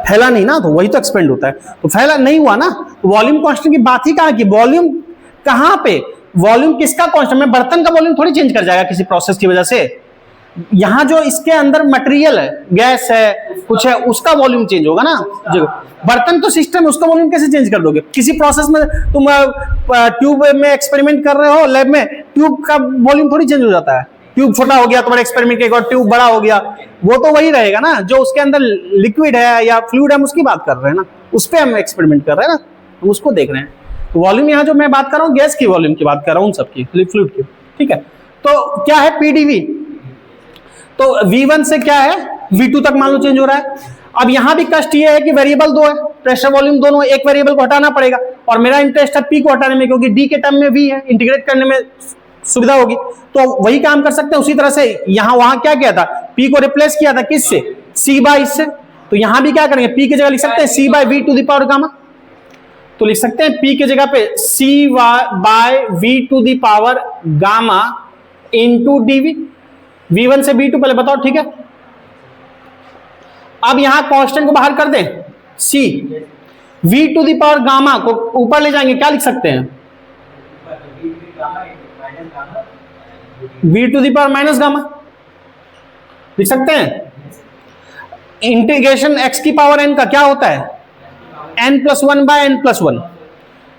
A: फैला नहीं ना, तो वही तो एक्सपेंड होता है, तो फैला नहीं हुआ ना। वॉल्यूम कांस्टेंट की बात ही कहां की, वॉल्यूम कहां पे, वॉल्यूम किसका कांस्टेंट, में बर्तन का वॉल्यूम थोड़ी चेंज कर जाएगा किसी प्रोसेस की वजह से। यहां जो इसके अंदर मटेरियल है, गैस है, कुछ है, उसका वॉल्यूम चेंज होगा ना। जो बर्तन तो सिस्टम है, उसका वॉल्यूम कैसे चेंज कर दोगे। किसी प्रोसेस में तुम ट्यूब में एक्सपेरिमेंट कर रहे हो लैब में, ट्यूब का वॉल्यूम थोड़ी चेंज हो जाता है, ट्यूब छोटा हो गया तुम्हारे एक्सपेरिमेंट के, एक और ट्यूब बड़ा हो गया, वो तो वही रहेगा ना, जो उसके अंदर लिक्विड है या फ्लूइड है, हम उसकी बात कर रहे हैं ना, उस पर हम एक्सपेरिमेंट कर रहे हैं ना, हम उसको देख रहे हैं। तो वॉल्यूम यहाँ जो मैं बात कर रहा हूँ, गैस की वॉल्यूम की बात कर रहा हूँ, उन सबकी, फ्लूइड की, ठीक है। तो क्या है पीडीवी, तो V1 से क्या है V2 तक मान लो चेंज हो रहा है। अब यहां भी कष्ट ये है कि वेरिएबल दो है, प्रेशर वॉल्यूम दोनों, एक वेरिएबल को हटाना पड़ेगा, और मेरा इंटरेस्ट है P को हटाने में, क्योंकि D के टर्म में V है, इंटीग्रेट करने में सुविधा होगी, तो वही काम कर सकते हैं। उसी तरह से यहां वहां क्या किया था, P को रिप्लेस किया था किससे, C बाय इससे, तो यहां भी क्या करेंगे, P की जगह लिख सकते हैं C by V to the power gamma, तो लिख सकते हैं P की जगह पे C by V to the power gamma into dV। V1 से V2 पहले बताओ, ठीक है। अब यहां कांस्टेंट को बाहर कर दें, C, V to the power gamma को ऊपर ले जाएंगे, क्या लिख सकते हैं, V to the power minus gamma लिख सकते हैं। इंटीग्रेशन x की पावर n का क्या होता है, n+1 bye n+1,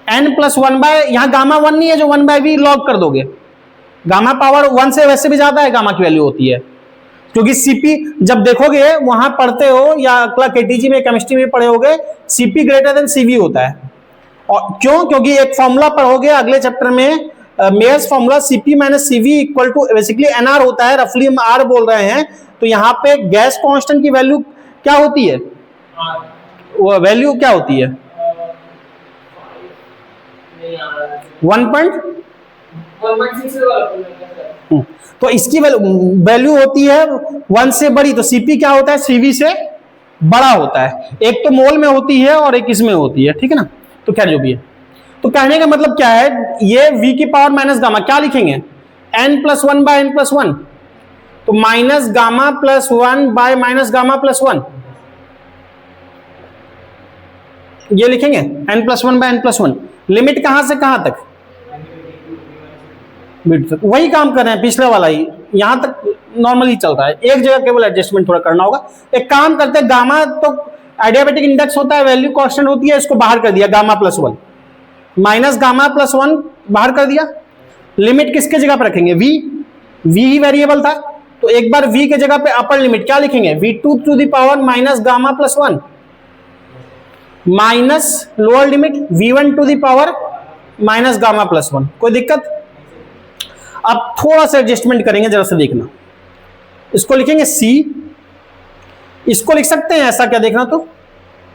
A: n plus 1/, यहां गामा 1 नहीं है जो 1/v लॉग कर दोगे, गामा पावर 1 से वैसे भी ज्यादा है गामा की वैल्यू होती है, क्योंकि सीपी जब देखोगे वहां पढ़ते हो या अगला केटीजी में केमिस्ट्री में पढ़े होगे, सीपी ग्रेटर देन सीवी होता है। और क्यों? क्योंकि एक फॉर्मूला पढ़ोगे अगले चैप्टर में, Mayer's formula CP minus CV equal to basically NR होता है, रफली हम आर बोल रहे हैं। तो यहाँ पे गैस कांस्टेंट की वैल्यू क्या होती है, वो वैल्यू क्या होती है 1.6। तो इसकी वैल्यू होती है 1 से बड़ी, तो सीपी क्या होता है सीवी से बड़ा होता है। एक तो मोल में होती है और एक इसमें होती है, ठीक है ना। तो खैर जो भी है, तो कहने का मतलब क्या है, ये v की पावर माइनस गामा क्या लिखेंगे n plus 1 by n plus 1, तो minus gamma plus 1 by minus gamma plus 1, ये लिखेंगे n plus 1 by n plus 1। Limit कहां से कहां तक, वही काम कर रहे हैं पिछले वाला ही, यहां तक नॉर्मली चल रहा है, एक जगह केवल एडजस्टमेंट थोड़ा करना होगा। एक काम करते हैं, गामा तो एडियाबेटिक इंडेक्स होता है, वैल्यू कांस्टेंट होती है, इसको बाहर कर दिया gamma plus 1, minus gamma plus 1 बाहर कर दिया। लिमिट किसके जगह पे रखेंगे, v ही वेरिएबल था, तो एक बार v के जगह पे अपर लिमिट क्या लिखेंगे, v2 to the power minus gamma plus 1 minus lower limit v1 to the power minus gamma plus 1। कोई दिक्कत? अब थोड़ा सा एडजस्टमेंट करेंगे, जरा से देखना, इसको लिखेंगे c, इसको लिख सकते हैं ऐसा, क्या देखना, तो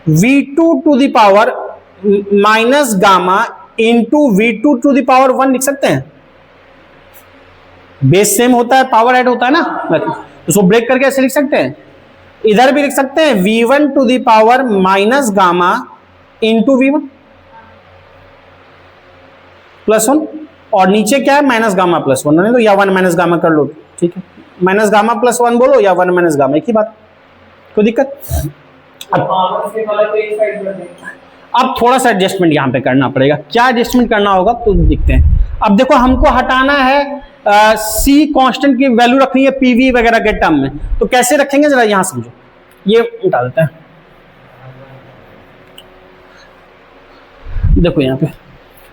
A: v2 to the power minus gamma into v2 to the power 1 लिख सकते हैं, बेस सेम होता है, पावर ऐड होता है ना, इसको ब्रेक करके ऐसे लिख सकते हैं। इधर भी लिख सकते हैं v1 to the power minus gamma into v1 plus 1, और नीचे क्या है माइनस गामा प्लस 1, नहीं तो या 1 माइनस गामा कर लो, ठीक है, माइनस गामा प्लस 1 बोलो या 1 माइनस गामा, एक ही बात, कोई दिक्कत? अब थोड़ा सा एडजस्टमेंट यहां पे करना पड़ेगा, क्या एडजस्टमेंट करना होगा तो दिखते हैं। अब देखो हमको हटाना है सी कांस्टेंट की वैल्यू रखनी है पीवी वगैरह के टर्म में, तो कैसे रखेंगे जरा यहां समझो, ये उठा देते हैं, देखो यहां पे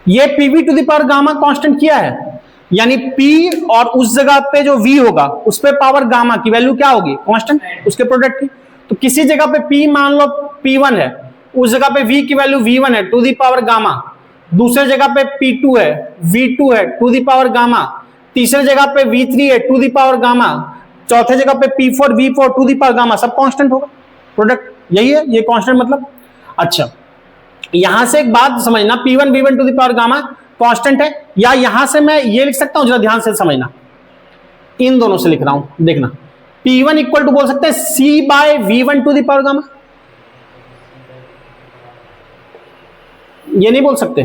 A: ये PV to the power gamma constant किया है, यानी पी और उस जगह पे जो वी होगा उस पे पावर गामा की वैल्यू क्या होगी कांस्टेंट, उसके प्रोडक्ट की। तो किसी जगह पे पी मान लो P1 है, उस जगह पे v की वैल्यू V1 है टू दी पावर गामा, दूसरे जगह पे P2 है, V2 है टू दी पावर गामा, तीसरे जगह पे V3 है टू दी पावर गामा, चौथे जगह पे P4 V4 to the power gamma, सब कांस्टेंट होगा प्रोडक्ट, यही है ये कांस्टेंट मतलब। अच्छा यहां से एक बात समझना, P1 V1 to the power gamma constant है, या यहां से मैं ये लिख सकता हूं, जरा ध्यान से समझना, इन दोनों से लिख रहा हूं, देखना P1 इक्वल टू बोल सकते हैं C by V1 to the power gamma, ये नहीं बोल सकते,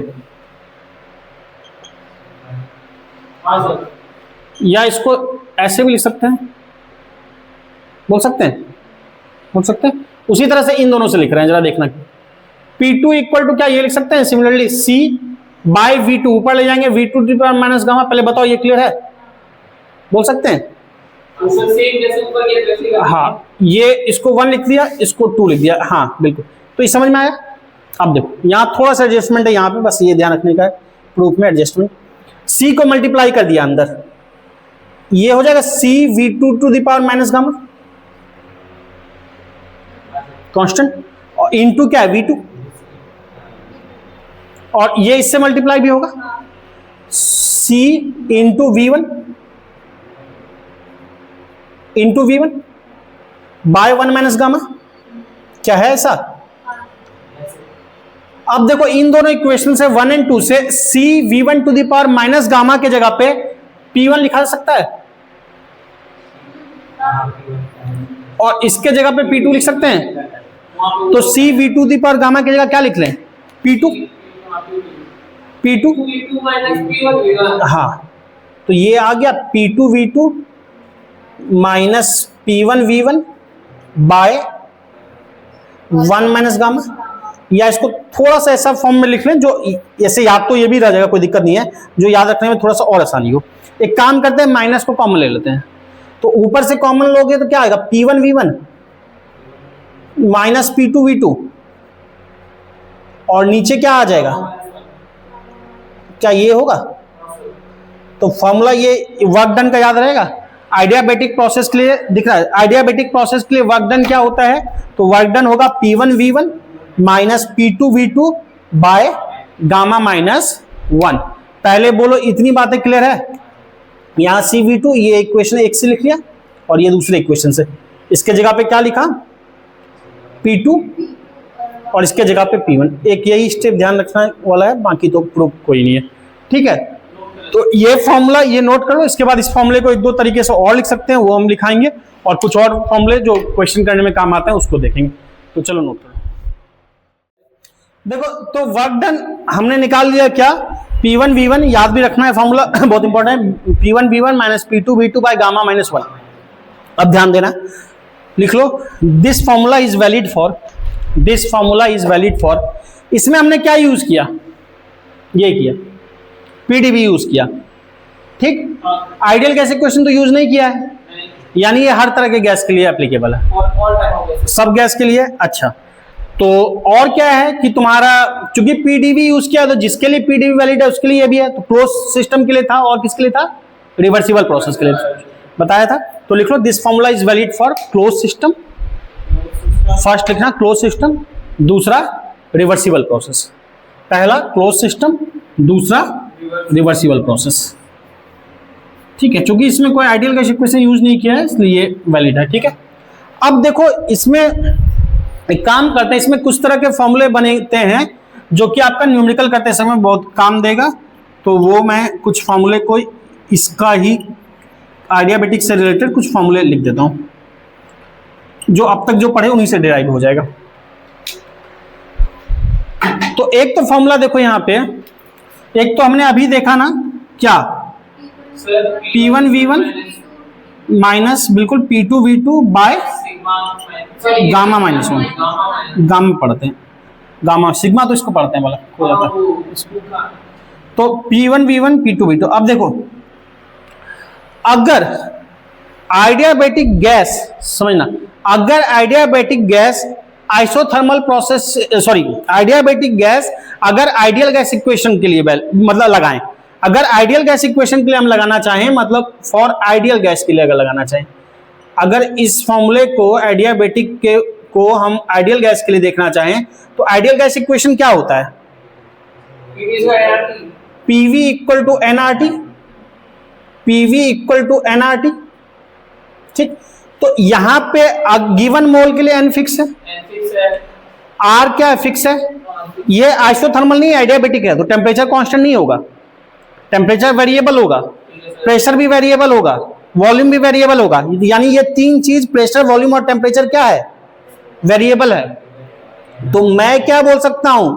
A: या इसको ऐसे भी लिख सकते हैं, बोल सकते हैं, बोल सकते हैं। उसी तरह से इन दोनों से लिख रहे हैं, जरा देखना P2 इक्वल टू क्या ये लिख सकते हैं सिमिलरली C बाय V2, ऊपर ले जाएंगे V2 to the power minus gamma, पहले बताओ ये क्लियर है, बोल सकते हैं? हाँ ये इसको 1 लिख दिया, इसको 2 लिख दिया, हाँ बिल्कुल, तो ये समझ में आया। अब देखो यहाँ थोड़ा सा एडजस्टमेंट है, यहाँ पे बस ये ध्यान रखने का है, प्रूफ में एडजस्टमेंट, C को मल्टीप्लाई कर दिया अंदर, ये हो जाएगा C V2 to the power minus gamma constant, और इनटू क्या है V2, और ये इससे मल्टीप्लाई भी होगा C into V1 into V1 by 1 minus gamma, क्या है ऐसा? अब देखो इन दोनों इक्वेशन से 1 और 2 से C V1 to the power minus gamma के जगह पे P1 लिखा जा सकता है, और इसके जगह पे P2 लिख सकते हैं, तो C V2 the power gamma की जगह क्या लिख लें P2 हाँ, तो ये आ गया P2 V2 minus P1 V1 by 1 minus gamma, या इसको थोड़ा सा ऐसा फॉर्म में लिख लें जो ऐसे याद तो ये भी रह जाएगा, कोई दिक्कत नहीं है, जो याद रखने में थोड़ा सा और आसानी हो। एक काम करते हैं माइनस को कॉमन ले लेते हैं, तो ऊपर से कॉमन लोगे तो क्या आएगा P1 V1 minus P2 V2, और नीचे क्या आ जाएगा क्या ये होगा? तो फॉर्मूला ये वर्क डन का याद रहेगा। आइडियाबैटिक प्रोसेस के लिए दिख रहा है, आइडियाबैटिक प्रोसेस के लिए वर्क डन क्या होता है? तो वर्क डन होगा P1V1 minus P2V2 by gamma minus 1। पहले बोलो इतनी बातें क्लियर है? यहां CV2 ये इक्वेशन एक से लिख लिया और ये दूसरे इक्वेशन से, इसके जगह पे क्या लिखा? P2 और इसके जगह पे P1। एक यही स्टेप ध्यान रखना वाला है, बाकी तो प्रूफ कोई नहीं है। ठीक है, तो ये फॉर्मूला ये नोट कर लो। इसके बाद इस फॉर्मूले को एक दो तरीके से और लिख सकते हैं, वो हम लिखाएंगे, और कुछ और फॉर्मूले जो क्वेश्चन करने में काम आते हैं उसको देखेंगे। तो चलो नोट करो। देखो, तो वर्क डन हमने निकाल लिया क्या? P1V1 याद भी रखना है फॉर्मूला बहुत इंपॉर्टेंट है, P1V1 minus P2V2 by gamma minus 1। अब ध्यान देना, लिख लो this formula is valid for, this formula is valid for. इसमें हमने क्या यूज किया? ये किया, PdV यूज किया। ठीक, आइडियल गैस इक्वेशन तो यूज नहीं किया है, यानी ये हर तरह के गैस के लिए एप्लीकेबल है, सब गैस के लिए। अच्छा, तो और क्या है कि तुम्हारा चूंकि PdV यूज किया, तो जिसके लिए PdV वैलिड है उसके लिए ये भी है। तो क्लोज सिस्टम के लिए था, और किसके लिए था? रिवर्सिबल प्रोसेस के लिए बताया था। तो लिख लो this formula is valid for close system. First लिखना क्लोज सिस्टम, दूसरा रिवर्सिबल प्रोसेस। पहला क्लोज सिस्टम, दूसरा रिवर्सिबल प्रोसेस। ठीक है, चूंकि इसमें कोई आइडियल गैस इक्वेशन यूज नहीं किया है इसलिए ये वैलिड है। ठीक है, अब देखो इसमें एक काम करते हैं, इसमें कुछ तरह के फॉर्मूले बनते हैं जो कि आपका न्यूमेरिकल करते समय बहुत काम देगा। तो वो मैं कुछ फॉर्मूले को इसका ही आइडियाबैटिक से रिलेटेड कुछ फॉर्मूले लिख देता हूं, जो अब तक जो पढ़े उन्हीं से डिराइव हो जाएगा। तो एक तो फॉर्मूला देखो यहां पे, एक तो हमने अभी देखा ना क्या? P1V1 माइनस बिल्कुल P2V2 by gamma minus 1। Gamma पढ़ते हैं, गामा सिग्मा तो इसको पढ़ते हैं वाला हो जाता है। तो P1V1 P2V2। अब देखो, अगर आइडियाबैटिक गैस, समझना, अगर adiabatic gas isothermal process, sorry adiabatic gas अगर आइडियल गैस इक्वेशन के लिए मतलब लगाएं, अगर आइडियल गैस इक्वेशन के लिए हम लगाना चाहें, मतलब फॉर आइडियल गैस के लिए अगर लगाना चाहें, अगर इस फॉर्मूले को आइडियाबैटिक के को हम आइडियल गैस के लिए देखना चाहें, तो आइडियल गैस इक्वेशन क्या होता है? PV equal to NRT, PV equal to NRT। ठीक, तो यहां पे गिवन मोल के लिए N फिक्स है, R क्या है? फिक्स है। ये आइसोथर्मल नहीं, आइडियाबैटिक है, तो टेम्परेचर कांस्टेंट नहीं होगा, टेम्परेचर वेरिएबल होगा, प्रेशर भी वेरिएबल होगा, वॉल्यूम भी वेरिएबल होगा। यानी ये तीन चीज, प्रेशर, वॉल्यूम और टेम्परेचर क्या है? वेरिएबल है। तो मैं क्या बोल सकता हूं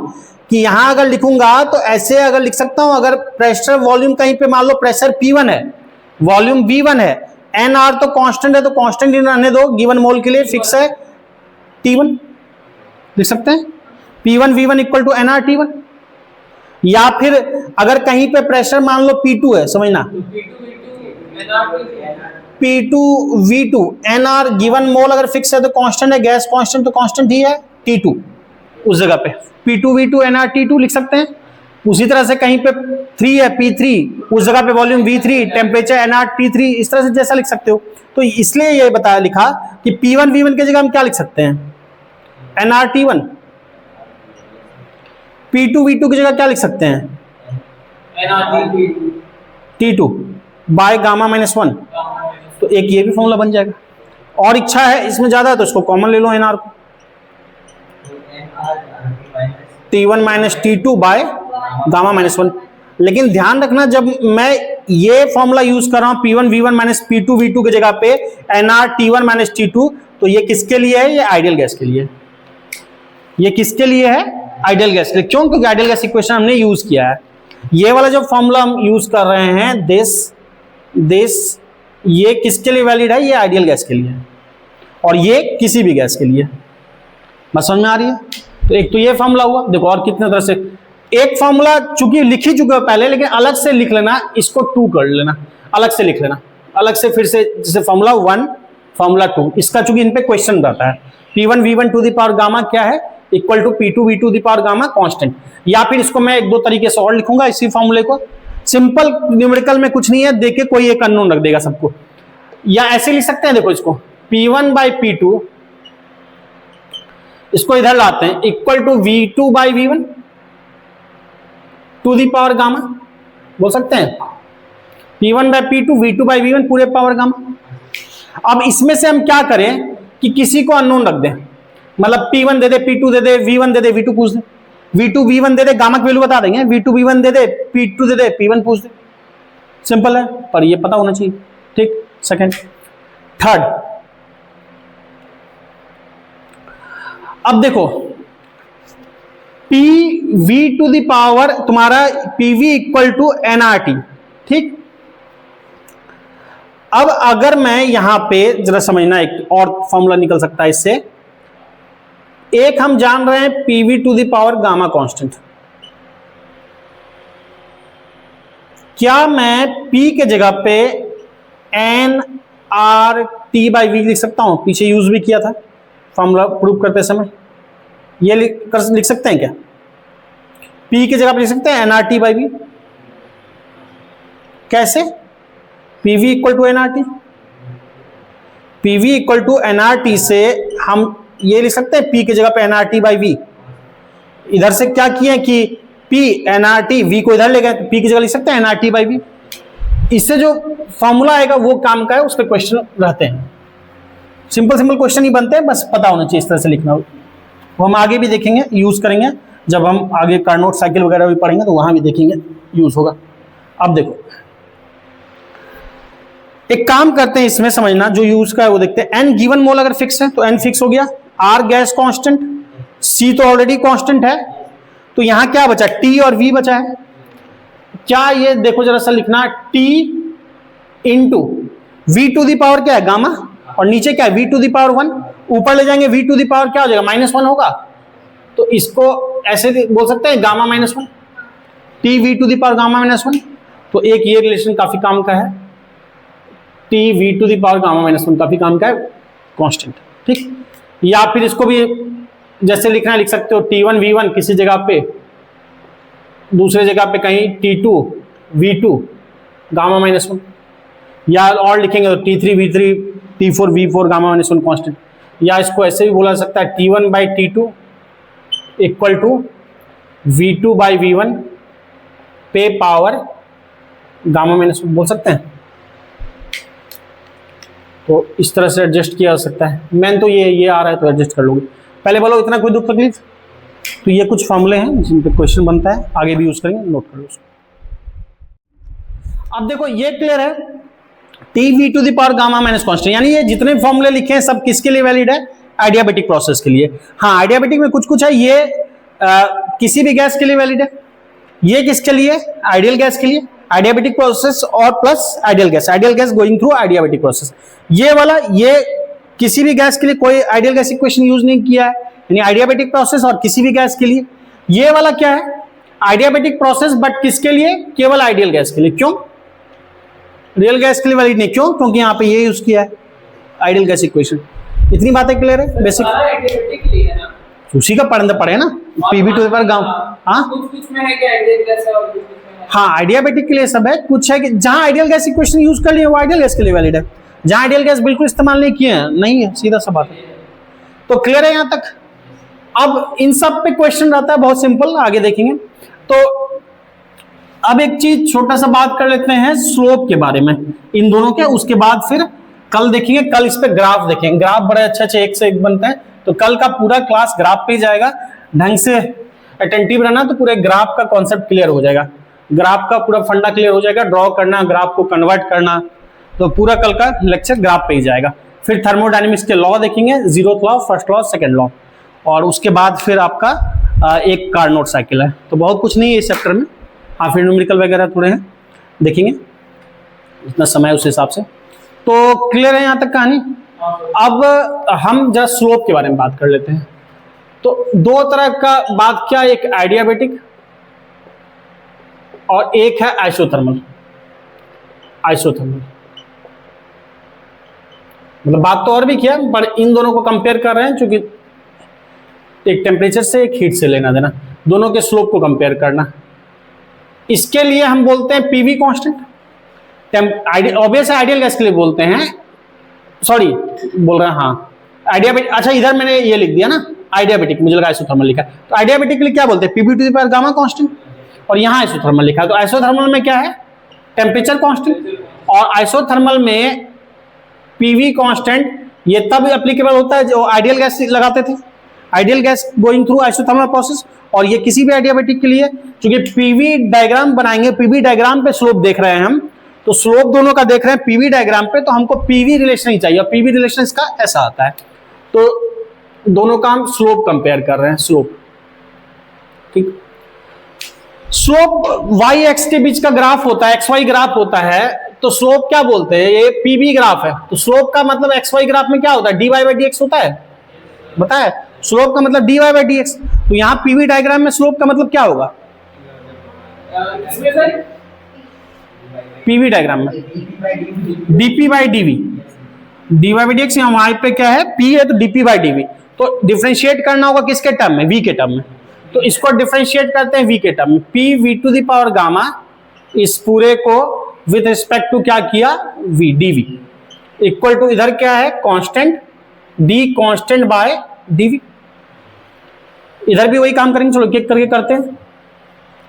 A: कि यहां अगर लिखूंगा तो ऐसे अगर लिख सकता हूं, अगर प्रेशर वॉल्यूम कहीं पे मान लो प्रेशर P1 है, वॉल्यूम V1 है, NR तो कांस्टेंट है, तो कांस्टेंट ही रहने दो, गिवन मोल के लिए फिक्स है T1, लिख सकते हैं P1V1 equal to NR T1। या फिर अगर कहीं पे प्रेशर मान लो P2 है, समझना P2V2 NR गिवन मोल अगर फिक्स है तो कांस्टेंट है, गैस कांस्टेंट तो कांस्टेंट ही है T2, उस जगह पे P2V2 NR T2 लिख सकते हैं। उसी तरह से कहीं पे 3 है P3, उस जगह पे volume V3, temperature NR T3, इस तरह से जैसा लिख सकते हो। तो इसलिए ये बताया लिखा कि P1V1 की जगह हम क्या लिख सकते हैं? NR T1। P2V2 की जगह क्या लिख सकते हैं? T2 by gamma minus 1। तो एक ये भी फॉर्मूला बन जाएगा, और इच्छा है इसमें ज्यादा है तो इसको कॉमन ले लो NR को, T1 minus T2 by gamma minus 1। लेकिन ध्यान रखना, जब मैं ये फॉर्मूला यूज कर रहा हूं P1V1 माइनस P2V2 की जगह पे NR T1 माइनस T2, तो ये किसके लिए है? ये आइडियल गैस के लिए। ये किसके लिए है? आइडियल गैस के लिए। क्यों? क्योंकि आइडियल गैस इक्वेशन हमने यूज किया है। ये वाला जो फॉर्मूला हम यूज कर रहे हैं दिस ये किसके लिए वैलिड है? ये आइडियल गैस के लिए, और ये किसी भी गैस के लिए। बात समझ में आ रही है? तो एक तो ये फॉर्मूला हुआ। देखो और कितने तरह से, एक फॉर्मूला चूंकि लिख ही चुके हो पहले, लेकिन अलग से लिख लेना, इसको 2 कर लेना, अलग से लिख लेना, अलग से फिर से, जैसे फॉर्मूला 1 फॉर्मूला 2, इसका चूंकि इन पे क्वेश्चन रहता है। P1V1 to the power gamma क्या है? Equal to P2 V2 the power gamma constant. या फिर इसको मैं एक दो तरीके से और लिखूंगा इसी फॉर्मूले को। सिंपल न्यूमेरिकल में कुछ नहीं है, देखे कोई एक अननोन रख देगा सबको, या ऐसे लिख सकते हैं, देखो इसको P1 बाई P2, इसको इधर लाते हैं, equal to V2 by V1 to the power gamma, बोल सकते हैं P1 by P2 V2 by V1 पूरे पावर गामा। अब इसमें से हम क्या करें कि किसी को अननोन रख दें, मतलब P1 दे दे, P2 दे दे, V1 दे दे, V2 पूछ दे, V2 V1 दे दे, गामा की वैल्यू बता देंगे, V2 V1 दे दे, P2 दे दे, P1 पूछ दे। सिंपल है, पर ये पता होना चाहिए, ठीक। सेकंड, थर्ड, अब देखो PV टू द पावर तुम्हारा PV इक्वल टू NRT, ठीक। अब अगर मैं यहां पे जरा समझना, एक और फॉर्मूला निकल सकता है इससे। एक हम जान रहे हैं PV to the power gamma constant, क्या मैं P के जगह पे NRT बाई V लिख सकता हूं? पीछे यूज भी किया था फॉर्मूला प्रूव करते समय, ये लिख सकते हैं क्या? P की जगह पे लिख सकते हैं NRT बाई V। कैसे? PV equal to NRT, PV equal to NRT से हम ये लिख सकते हैं P की जगह पे NRT बाई V। इधर से क्या किए कि P NRT, V को इधर ले गए, तो P की जगह लिख सकते हैं NRT बाई V। इससे जो फॉर्मूला आएगा वो काम का है, उसके क्वेश्चन रहते हैं, सिंपल सिंपल क्वेश्चन ही बनते हैं, बस पता होना चाहिए इस तरह से लिखना। वो हम आगे भी देखेंगे, यूज करेंगे, जब हम आगे कार्नोट साइकिल वगैरह भी पढ़ेंगे तो वहां भी देखेंगे, यूज होगा। अब देखो एक काम करते हैं, इसमें समझना जो यूज का है वो देखते हैं। N गिवन मोल अगर फिक्स है तो N फिक्स हो गया, R गैस कांस्टेंट, C तो ऑलरेडी कांस्टेंट है, तो यहां क्या बचा? T और V बचा है। क्या ये देखो जरा सा लिखना, T into V to the power क्या है? गामा, और नीचे क्या है? V टू दी पावर 1, ऊपर ले जाएंगे V टू दी पावर क्या हो जाएगा? -1 होगा, तो इसको ऐसे बोल सकते हैं gamma -1, T V to the power gamma -1। तो एक ये रिलेशन काफी काम का है, T V to the power gamma -1 काफी काम का है, कांस्टेंट, ठीक। या फिर इसको भी जैसे लिखना है लिख सकते हो, T1 V1 किसी जगह पे, दूसरे जगह पे कहीं T2 V2 गामा -1, या और लिखेंगे तो T3 V3 T4 V4 gamma -1 constant. या इसको ऐसे भी बोला सकता है T1 by T2 equal to V2 by V1 पे पावर गामा -1 बोल सकते हैं। तो इस तरह से एडजस्ट किया जा सकता है। मेन तो ये आ रहा है तो एडजस्ट कर लोगे। पहले बोलो इतना कोई दुख तकलीफ? तो ये कुछ फॉर्मूले हैं जिन पे क्वेश्चन बनता है, आगे भी यूज करेंगे, नोट कर लो उसको। अब देखो ये क्लियर है, T V to the power gamma minus constant, यानी ये जितने फॉर्मूले लिखे हैं सब किसके लिए वैलिड है? आइडियाबैटिक प्रोसेस के लिए। हाँ, आइडियाबैटिक में कुछ कुछ है, ये किसी भी गैस के लिए वैलिड है। ये किसके लिए? आइडियल गैस के लिए, आइडियाबैटिक प्रोसेस और plus ideal gas going through adiabatic process. ये वाला ये किसी भी गैस के लिए कोई आइडियल गैस इक्वेशन यूज नहीं किया है, यानी आइडियाबैटिक प्रोसेस और किसी भी गैस के लिए। ये वाला क्या है? आइडियाबैटिक प्रोसेस बट किसके लिए? केवल आइडियल गैस के लिए। क्यों? रियल गैस के लिए वैलिड नहीं। क्यों? क्योंकि यहाँ पे ये यूज किया है आइडियल गैस इक्वेशन। इतनी बातें क्लियर है बेसिक? उसी का पढ़े ना, पीवी टू पर गाँव। हाँ
B: कुछ में है क्या आइडियल गैस है और कुछ में है?
A: हाँ, आइडियाबैटिक के लिए सब है, कुछ है कि जहां आइडियल गैस इक्वेशन यूज कर लिए वो आइडियल गैस के लिए वैलिड है, जहां आइडियल गैस बिल्कुल इस्तेमाल नहीं किए हैं नहीं है, सीधा सा बात है। तो क्लियर है यहां तक? अब इन सब पे क्वेश्चन रहता है, बहुत सिंपल, आगे देखेंगे। तो अब एक चीज छोटा सा बात कर लेते हैं स्लोप के बारे में इन दोनों के, उसके बाद फिर कल देखेंगे, कल इस पे ग्राफ देखेंगे। ग्राफ बड़े अच्छे एक से एक बनते हैं, तो कल का पूरा क्लास ग्राफ पे ही जाएगा। ढंग से अटेंटिव रहना तो पूरे ग्राफ का कॉन्सेप्ट क्लियर हो जाएगा, ग्राफ का पूरा फंडा क्लियर हो जाएगा, ड्रॉ करना, ग्राफ को कन्वर्ट करना, तो पूरा कल का लेक्चर ग्राफ पे ही जाएगा। फिर थर्मोडायनेमिक्स के लॉ देखेंगे, zeroth law, first law, second law, और उसके बाद फिर आपका एक कार्नोट साइकिल है। तो बहुत कुछ नहीं है इस चैप्टर में। हाँ, फिर न्यूमेरिकल वगैरह थोड़े हैं, देखेंगे इतना समय उस हिसाब से। तो क्लियर है यहाँ तक कहानी? अब हम जरा स्लोप के बारे में बात कर लेते हैं। तो दो तरह का बात क्या, एक आइडियाबैटिक और एक है आइसोथर्मल। मतलब बात तो और भी किया, पर इन दोनों को कंपेयर कर रहे हैं, क्योंकि एक टेम्परेचर से एक हीट से लेना देना, दोनों के स्लोप को कंपेयर करना। इसके लिए हम बोलते हैं PV constant, obvious ideal gas के लिए बोलते हैं, सॉरी बोल रहे हैं हाँ आइडियाबेटिक। अच्छा इधर मैंने ये लिख दिया ना आइडियाबेटिक, मुझे लगा आइसोथर्मल लिखा, तो आइडियाबेटिक के लिए क्या बोलते हैं PV to the power gamma constant, और यहाँ आइसोथर्मल लिखा है। तो आइसोथर्मल में क्या है टेम्परेचर कांस्टेंट, और आइसोथर्मल में पीवी कांस्टेंट ये तब एप्लीकेबल होता है जो आइडियल गैस लगाते थे, ideal gas going through isothermal process, और ये किसी भी आइडियाबेटिक के लिए क्योंकि पीवी डायग्राम बनाएंगे, पीवी डायग्राम पे स्लोप देख रहे हैं हम, तो स्लोप दोनों का देख रहे हैं पीवी डायग्राम पे, तो हमको पीवी रिलेशन ही चाहिए, और पीवी रिलेशन इसका ऐसा आता है। तो दोनों का हम स्लोप कंपेयर कर रहे हैं, स्लोप ठीक। स्लोप वाई एक्स के बीच का ग्राफ होता है, एक्स वाई ग्राफ होता है, तो स्लोप क्या बोलते हैं, ये पीवी ग्राफ है, तो स्लोप का मतलब एक्स वाई ग्राफ में क्या होता है D Y by D X होता है, बताया स्लोप का मतलब D Y by D X. तो यहाँ पीवी डायग्राम में स्लोप का मतलब क्या होगा पीवी डायग्राम में DP by DV, D Y by D X वहां पे क्या है पी है तो डीपी बाई डीवी, तो डिफरेंशिएट करना होगा किसके टर्म में, वी के टर्म में, तो इसको डिफरेंशिएट करते हैं वी के टर्म में, P V to the power gamma, इस पूरे को विद रिस्पेक्ट टू क्या किया वी डीवी, इक्वल टू इधर क्या है constant d constant by dv. इधर भी वही काम करेंगे, चलो एक करके करते हैं।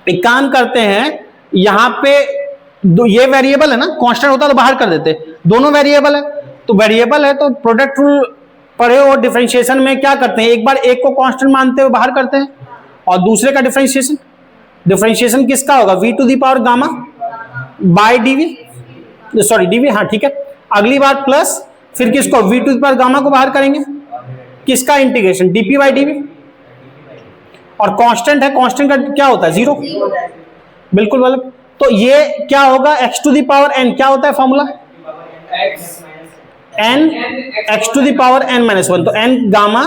A: एक काम करते हैं, यहां पे ये वेरिएबल है ना, कांस्टेंट होता तो बाहर कर देते, दोनों वेरिएबल है, तो वेरिएबल है तो प्रोडक्ट रूल पढ़े और डिफरेंशिएशन में क्या करते हैं, एक बार एक को कांस्टेंट मानते हुए बाहर करते हैं, और दूसरे का डिफरेंशिएशन, डिफरेंशिएशन किसका होगा V to the power gamma by dv, sorry dv हाँ ठीक है, अगली बार प्लस, फिर किसको V to the power gamma को बाहर करेंगे, किसका इंटीग्रेशन डीपी बाई डीवी, और कांस्टेंट है, कांस्टेंट का क्या होता है जीरो, बिल्कुल मतलब, तो ये क्या होगा x to the power n, क्या होता है formula n x to the power n minus one, तो n gamma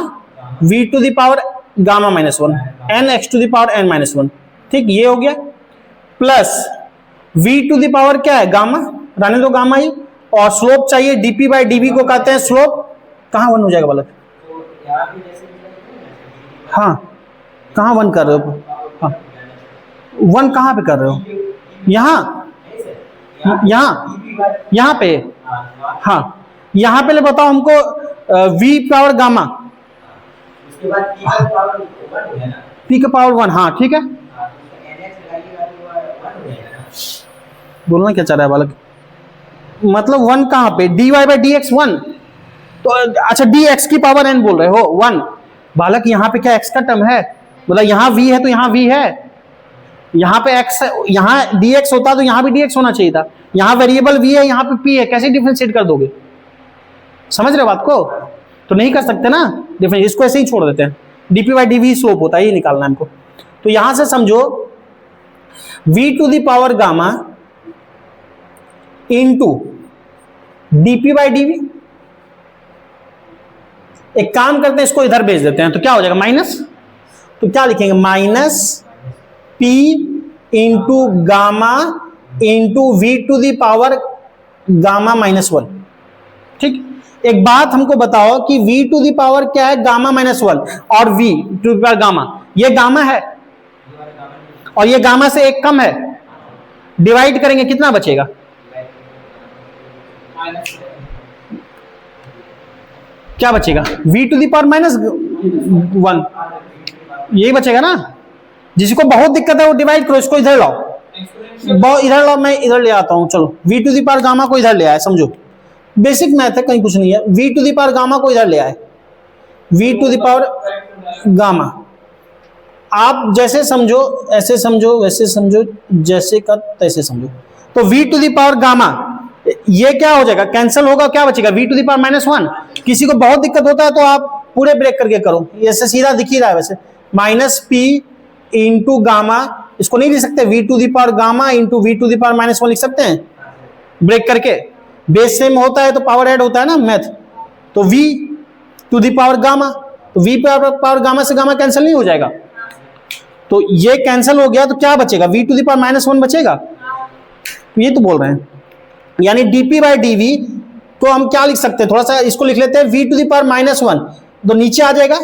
A: V to the power gamma minus one, n x to the power n minus one, ठीक ये हो गया, plus V to the power क्या है gamma, रहने दो gamma ही, और स्लोप चाहिए डीपी बाई डीवी को कहते हैं स्लोप, कहाँ वन हो जाएगा बालक, हाँ कहाँ वन कर रहे हो, हाँ वन कहाँ पे कर रहे हो, यहाँ यहाँ यहाँ पे, हाँ यहाँ पे ले बताओ हमको v पावर गामा, p का पावर वन, हाँ ठीक है, बोलना क्या चाह रहा है बालक, मतलब वन कहाँ पे dy by D x one, तो अच्छा dx की पावर n बोल रहे हो वन, बालक यहाँ पे क्या x का टर्म है, मतलब यहाँ v है तो यहाँ v है, यहाँ पे x है, यहाँ dx होता तो यहाँ भी dx होना चाहिए था, यहाँ वेरिएबल v है यहाँ पे p है, कैसे डिफरेंशिएट कर दोगे, समझ रहे बात को, तो नहीं कर सकते ना डिफरेंस, इसको ऐसे ही छोड़ देते हैं, dp बाई dv स्लोप होता है, ये निकालना है हमको। तो यहां से समझो v to the power gamma into dp by dv, एक काम करते हैं इसको इधर भेज देते हैं, तो क्या हो जाएगा माइनस, तो क्या लिखेंगे minus p into gamma into V to the power gamma minus one, ठीक। एक बात हमको बताओ कि v टू द पावर क्या है गामा माइनस वन, और v to the power gamma, ये गामा है और ये गामा से एक कम है, डिवाइड करेंगे कितना बचेगा, क्या बचेगा v to the power minus one, यही बचेगा ना, जिसको बहुत दिक्कत है वो डिवाइड करो, इसको इधर लाओ, इधर लाओ, मैं इधर ले आता हूं, चलो v to the power gamma को इधर ले आए, समझो बेसिक मैथ है कहीं कुछ नहीं है, v to the power gamma को इधर ले आए, v to the power gamma, आप जैसे समझो ऐसे समझो वैसे समझो जैसे का तैसे समझो, तो v to the power gamma ये क्या हो जाएगा कैंसिल होगा, क्या बचेगा v to the power minus one, किसी को बहुत दिक्कत होता है तो आप पूरे ब्रेक करके करो, ऐसे सीधा दिख ही रहा है वैसे, माइनस p इंटू गामा, इसको नहीं लिख सकते v to the power gamma into V to the power minus one लिख सकते हैं ब्रेक करके, बेस सेम होता है तो पावर ऐड होता है ना मैथ, तो v to the power gamma, तो v पावर गामा से गामा कैंसिल नहीं हो जाएगा, तो ये कैंसिल हो गया तो क्या बचेगा v to the power minus one बचेगा, तो ये तो बोल रहे हैं, यानी dp बाई dv को हम क्या लिख सकते हैं, थोड़ा सा इसको लिख लेते हैं v to the power minus one, तो नीचे आ जाएगा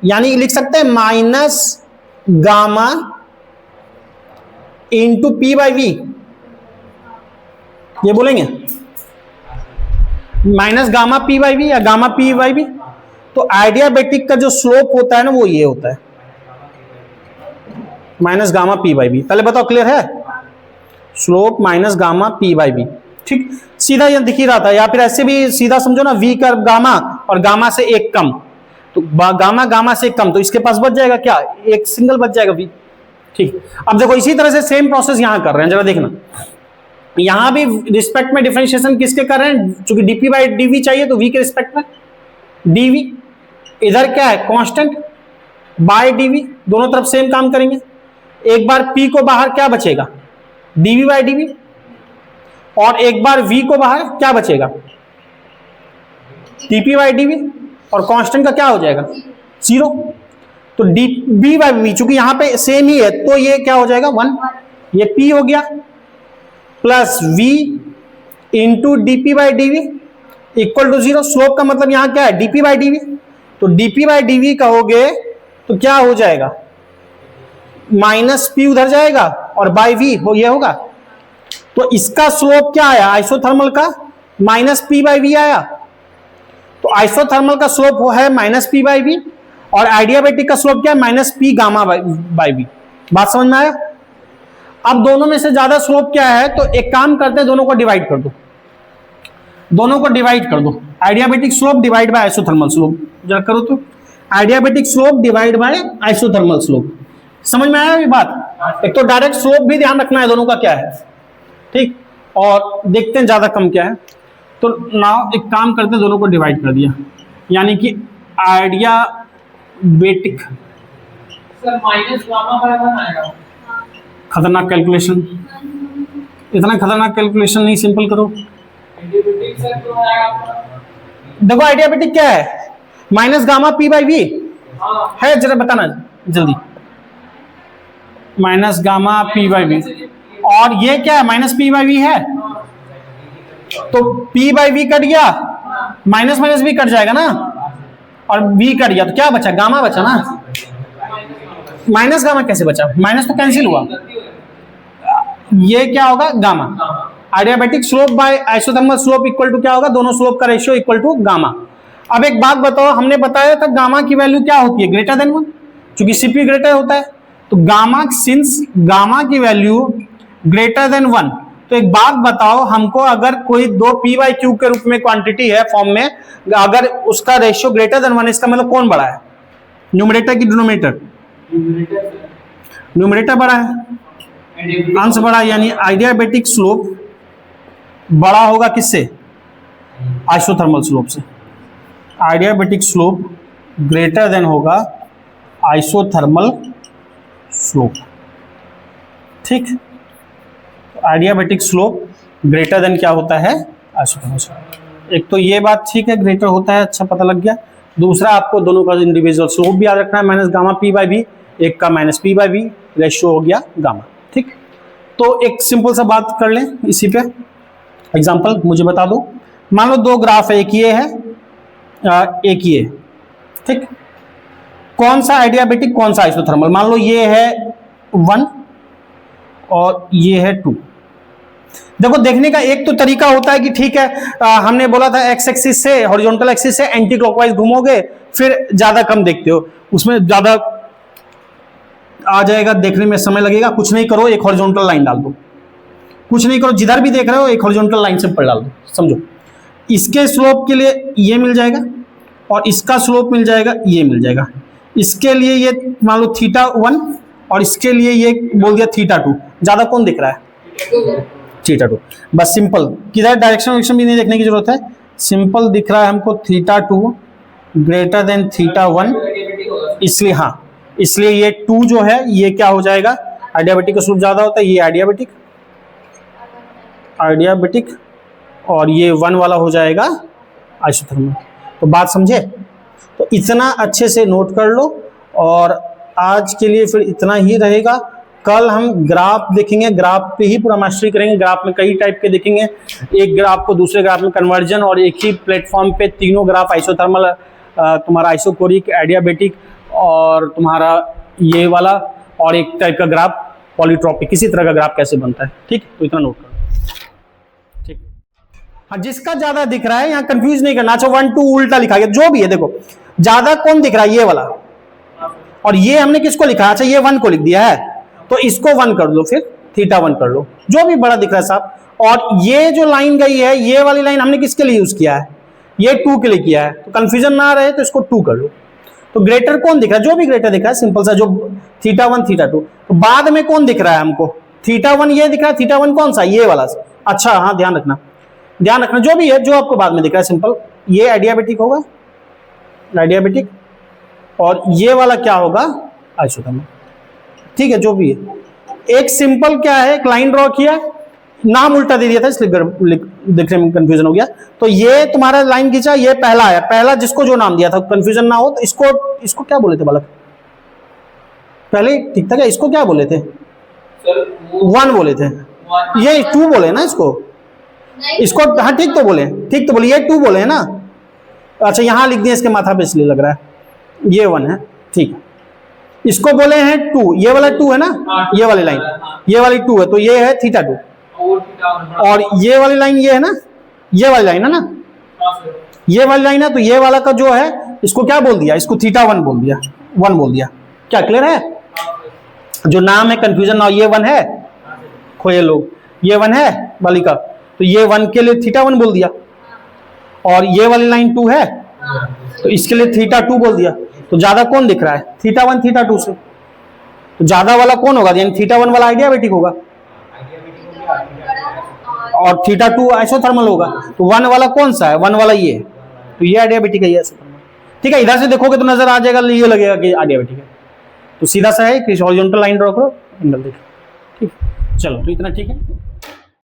A: यानी लिख सकते हैं minus gamma into P by V, ये बोलेंगे minus gamma P by V या गामा पी बाई वी। तो आइडियाबैटिक का जो स्लोप होता है ना वो ये होता है minus gamma P by V. पहले बताओ क्लियर है, slope minus gamma P by V, ठीक। सीधा यह दिख ही रहा था, या फिर ऐसे भी सीधा समझो ना, वी का गामा और गामा से एक कम, तो गामा गामा से कम, तो इसके पास बच जाएगा क्या, एक सिंगल बच जाएगा वी, ठीक। अब देखो इसी तरह से सेम प्रोसेस यहां कर रहे हैं, जरा देखना, यहां भी रिस्पेक्ट में डिफरेंशिएशन किसके कर रहे हैं, चूंकि डीपी बाई डीवी चाहिए तो वी के रिस्पेक्ट में डीवी, इधर क्या है कांस्टेंट बाय डीवी, दोनों तरफ सेम काम करेंगे। एक बार पी को बाहर क्या बचेगा, डीवी बाई डीवी, और एक बार वी को बाहर क्या बचेगा, डीपी बाई डीवी, और कांस्टेंट का क्या हो जाएगा जीरो। तो डी बी बाई वी चूंकि यहां पे सेम ही है तो ये क्या हो जाएगा 1, ये पी हो गया, plus V into dp by dv equal to zero. Slope का मतलब यहां क्या है डीपी बाई डीवी, तो डीपी बाई डीवी कहोगे तो क्या हो जाएगा माइनस पी उधर जाएगा और बाई वी हो ये होगा। तो इसका स्लोप क्या आया आइसोथर्मल का, माइनस पी बाई वी आया। तो आइसोथर्मल का स्लोप वो है माइनस पी बाई वी, और आइडियाबैटिक का स्लोप क्या है minus P gamma by V. बात समझ में आया। अब दोनों में से ज्यादा स्लोप क्या है, तो एक काम करते हैं दोनों को डिवाइड कर दो, दोनों को डिवाइड कर दो, adiabatic slope divide by isothermal slope, जरा करो तो, adiabatic slope divide by isothermal slope. समझ में आया ये बात। एक तो डायरेक्ट स्लोप भी ध्यान रखना है दोनों का क्या है, ठीक, और देखते हैं ज्यादा कम क्या है। तो नाउ एक काम करते हैं दोनों को डिवाइड कर दिया, यानी कि आइडियाबैटिक
B: सर माइनस गामा बाय 1 आएगा।
A: खतरनाक कैलकुलेशन, इतना खतरनाक कैलकुलेशन नहीं, सिंपल करो।
B: आइडियाबैटिक सर तो आएगा आपका,
A: देखो आइडियाबैटिक क्या है minus gamma P by V है, जरा बताना जल्दी, minus gamma P by V, और ये क्या है माइनस पी बाई वी है, तो पी बाई वी कट गया, माइनस माइनस भी कट जाएगा ना, और वी कट गया तो क्या बचा गामा बचा ना। माइनस गामा कैसे बचा, माइनस तो कैंसिल हुआ, ये क्या होगा gamma. Adiabatic slope by isothermal slope equal to क्या होगा, दोनों स्लोप का रेशियो इक्वल टू गामा। अब एक बात बताओ, हमने बताया था गामा की वैल्यू क्या होती है ग्रेटर देन 1, क्योंकि सीपी ग्रेटर होता है, तो गामा सिंस गामा की वैल्यू ग्रेटर देन 1, तो एक बात बताओ हमको, अगर कोई दो पी बाई क्यू के रूप में क्वांटिटी है फॉर्म में, अगर उसका रेशियो ग्रेटर देन 1, इसका मतलब कौन बड़ा है, न्यूमरेटर की डिनोमिनेटर, न्यूमरेटर बड़ा है, अंश बड़ा, यानी आइडियाबैटिक स्लोप बड़ा होगा किससे, आइसोथर्मल स्लोप से। आइडियाबैटिक स्लोप ग्रेटर देन होगा आइसोथर्मल स्लोप, ठीक। आइडियाबैटिक स्लोप ग्रेटर देन क्या होता है आइसोथर्मल स्लोप। एक तो ये बात ठीक है ग्रेटर होता है, अच्छा पता लग गया। दूसरा आपको दोनों का इंडिविजुअल स्लोप भी याद रखना है, minus gamma P by V, एक का minus P by V, ratio हो गया गामा, ठीक। तो एक सिंपल सा बात कर लें इसी पे एग्जांपल, मुझे बता दो, मान लो दो ग्राफ है, एक ये है एक ये, ठीक, कौन सा आइडियाबैटिक कौन सा आइसोथर्मल, मान लो ये है 1 और ये है 2। देखो देखने का एक तो तरीका होता है कि ठीक है हमने बोला था एक्स एक्सिस से हॉरिजॉन्टल एक्सिस से एंटी क्लॉकवाइज घूमोगे फिर ज्यादा कम देखते हो, उसमें ज्यादा आ जाएगा, देखने में समय लगेगा। कुछ नहीं करो, एक हॉरिजॉन्टल लाइन डाल दो, कुछ नहीं करो, जिधर भी देख रहे हो एक हॉरिजॉन्टल लाइन से पर डाल दो, समझो इसके स्लोप के लिए ये मिल जाएगा और इसका स्लोप मिल जाएगा, ये मिल जाएगा। इसके लिए ये मान लो θ1 और इसके लिए ये बोल दिया θ2, ज्यादा कौन दिख रहा है θ2। बस सिंपल, किधर डायरेक्शन भी नहीं देखने की जरूरत है, सिंपल दिख रहा है हमको θ2 ग्रेटर देन θ1, इसलिए हाँ, इसलिए ये 2 जो है ये क्या हो जाएगा, आइडियाबैटिक का स्लोप ज्यादा होता है, ये आइडियाबैटिक और ये 1 वाला हो जाएगा आइसोथर्मल। तो बात समझे, तो इतना अच्छे से नोट कर लो। और आज के लिए फिर इतना ही रहेगा, कल हम ग्राफ देखेंगे, ग्राफ पे ही पूरा मास्टरी करेंगे। ग्राफ में कई टाइप के देखेंगे, एक ग्राफ को दूसरे ग्राफ में कन्वर्जन, और एक ही प्लेटफॉर्म पे तीनों ग्राफ आइसोथर्मल, तुम्हारा आइसोकोरिक, आइडियाबैटिक और तुम्हारा ये वाला, और एक टाइप का ग्राफ पॉलीट्रॉपिक, किसी तरह का ग्राफ कैसे बनता है, ठीक, तो इतना नोट करो, ठीक। हाँ, जिसका ज्यादा दिख रहा है यहाँ कंफ्यूज नहीं करना। अच्छा 1 2 उल्टा लिखा गया, जो भी है देखो, ज्यादा कौन दिख रहा है, ये वाला, और ये हमने किसको लिखा, अच्छा ये 1 को लिख दिया है, तो इसको 1 कर लो, फिर थीटा 1 कर लो, जो भी बड़ा दिख रहा है साहब। और ये जो लाइन गई है, ये वाली लाइन हमने किसके लिए यूज किया है, ये 2 के लिए किया है, तो कंफ्यूजन ना रहे तो इसको 2 कर लो। तो ग्रेटर कौन दिख रहा है, जो भी ग्रेटर दिख रहा है, सिंपल सा, जो थीटा 1 थीटा 2। तो बाद में कौन दिख रहा है हमको, थीटा 1 ये दिख रहा है, थीटा 1 कौन सा, ये वाला। अच्छा हाँ, ध्यान रखना जो भी है, जो आपको बाद में दिख रहा है, सिंपल ये एडियाबेटिक होगा, एडियाबेटिक, और ये वाला क्या होगा, आइसोथर्मल, ठीक है, जो भी है। एक सिंपल क्या है, एक लाइन ड्रॉ किया, नाम उल्टा दे दिया था इसलिए देखने में कंफ्यूजन हो गया। तो ये तुम्हारा लाइन खींचा, ये पहला आया, पहला जिसको जो नाम दिया था, कंफ्यूजन ना हो, तो इसको क्या बोले थे बालक, पहले ठीक था क्या, इसको क्या बोले थे,
B: सर
A: 1 बोले थे, ये 2 बोले ना इसको, हाँ ठीक तो बोले, ये 2 बोले है ना। अच्छा यहाँ लिख दिया इसके माथा पे, इसलिए लग रहा है ये 1 है, ठीक है। इसको बोले हैं 2, ये वाला 2 है ना, ये वाली लाइन, ये वाली 2 है, तो ये है थीटा 2, और ये वाली लाइन ये है ना, ये वाली लाइन है ना, ये वाली लाइन है, तो ये वाला का जो है, इसको क्या बोल दिया, इसको थीटा 1 बोल दिया, 1 बोल दिया, क्या क्लियर है। जो नाम है कंफ्यूजन ना, ये 1 है, खोए लोग, ये 1 है बालिका, तो ये 1 के लिए थीटा 1 बोल दिया, और ये वाली लाइन 2 है, तो इसके लिए थीटा 2 बोल दिया। तो ज्यादा कौन दिख रहा है, थीटा 1 थीटा 2 से, तो ज्यादा वाला कौन होगा, यानी थीटा 1 वाला आइडियाबेटिक होगा, और थीटा 2 आइसोथर्मल होगा। तो 1 वाला कौन सा है, 1 वाला ये है, तो ये आइडियाबेटिक है, ये आइसोथर्मल, ठीक है। इधर से देखोगे तो नजर आ जाएगा, ये लगेगा कि आइडियाबेटिक है। तो सीधा सा है कि हॉरिजॉन्टल लाइन ड्रॉ करो, एंगल देखो, ठीक, चलो तो इतना ठीक है।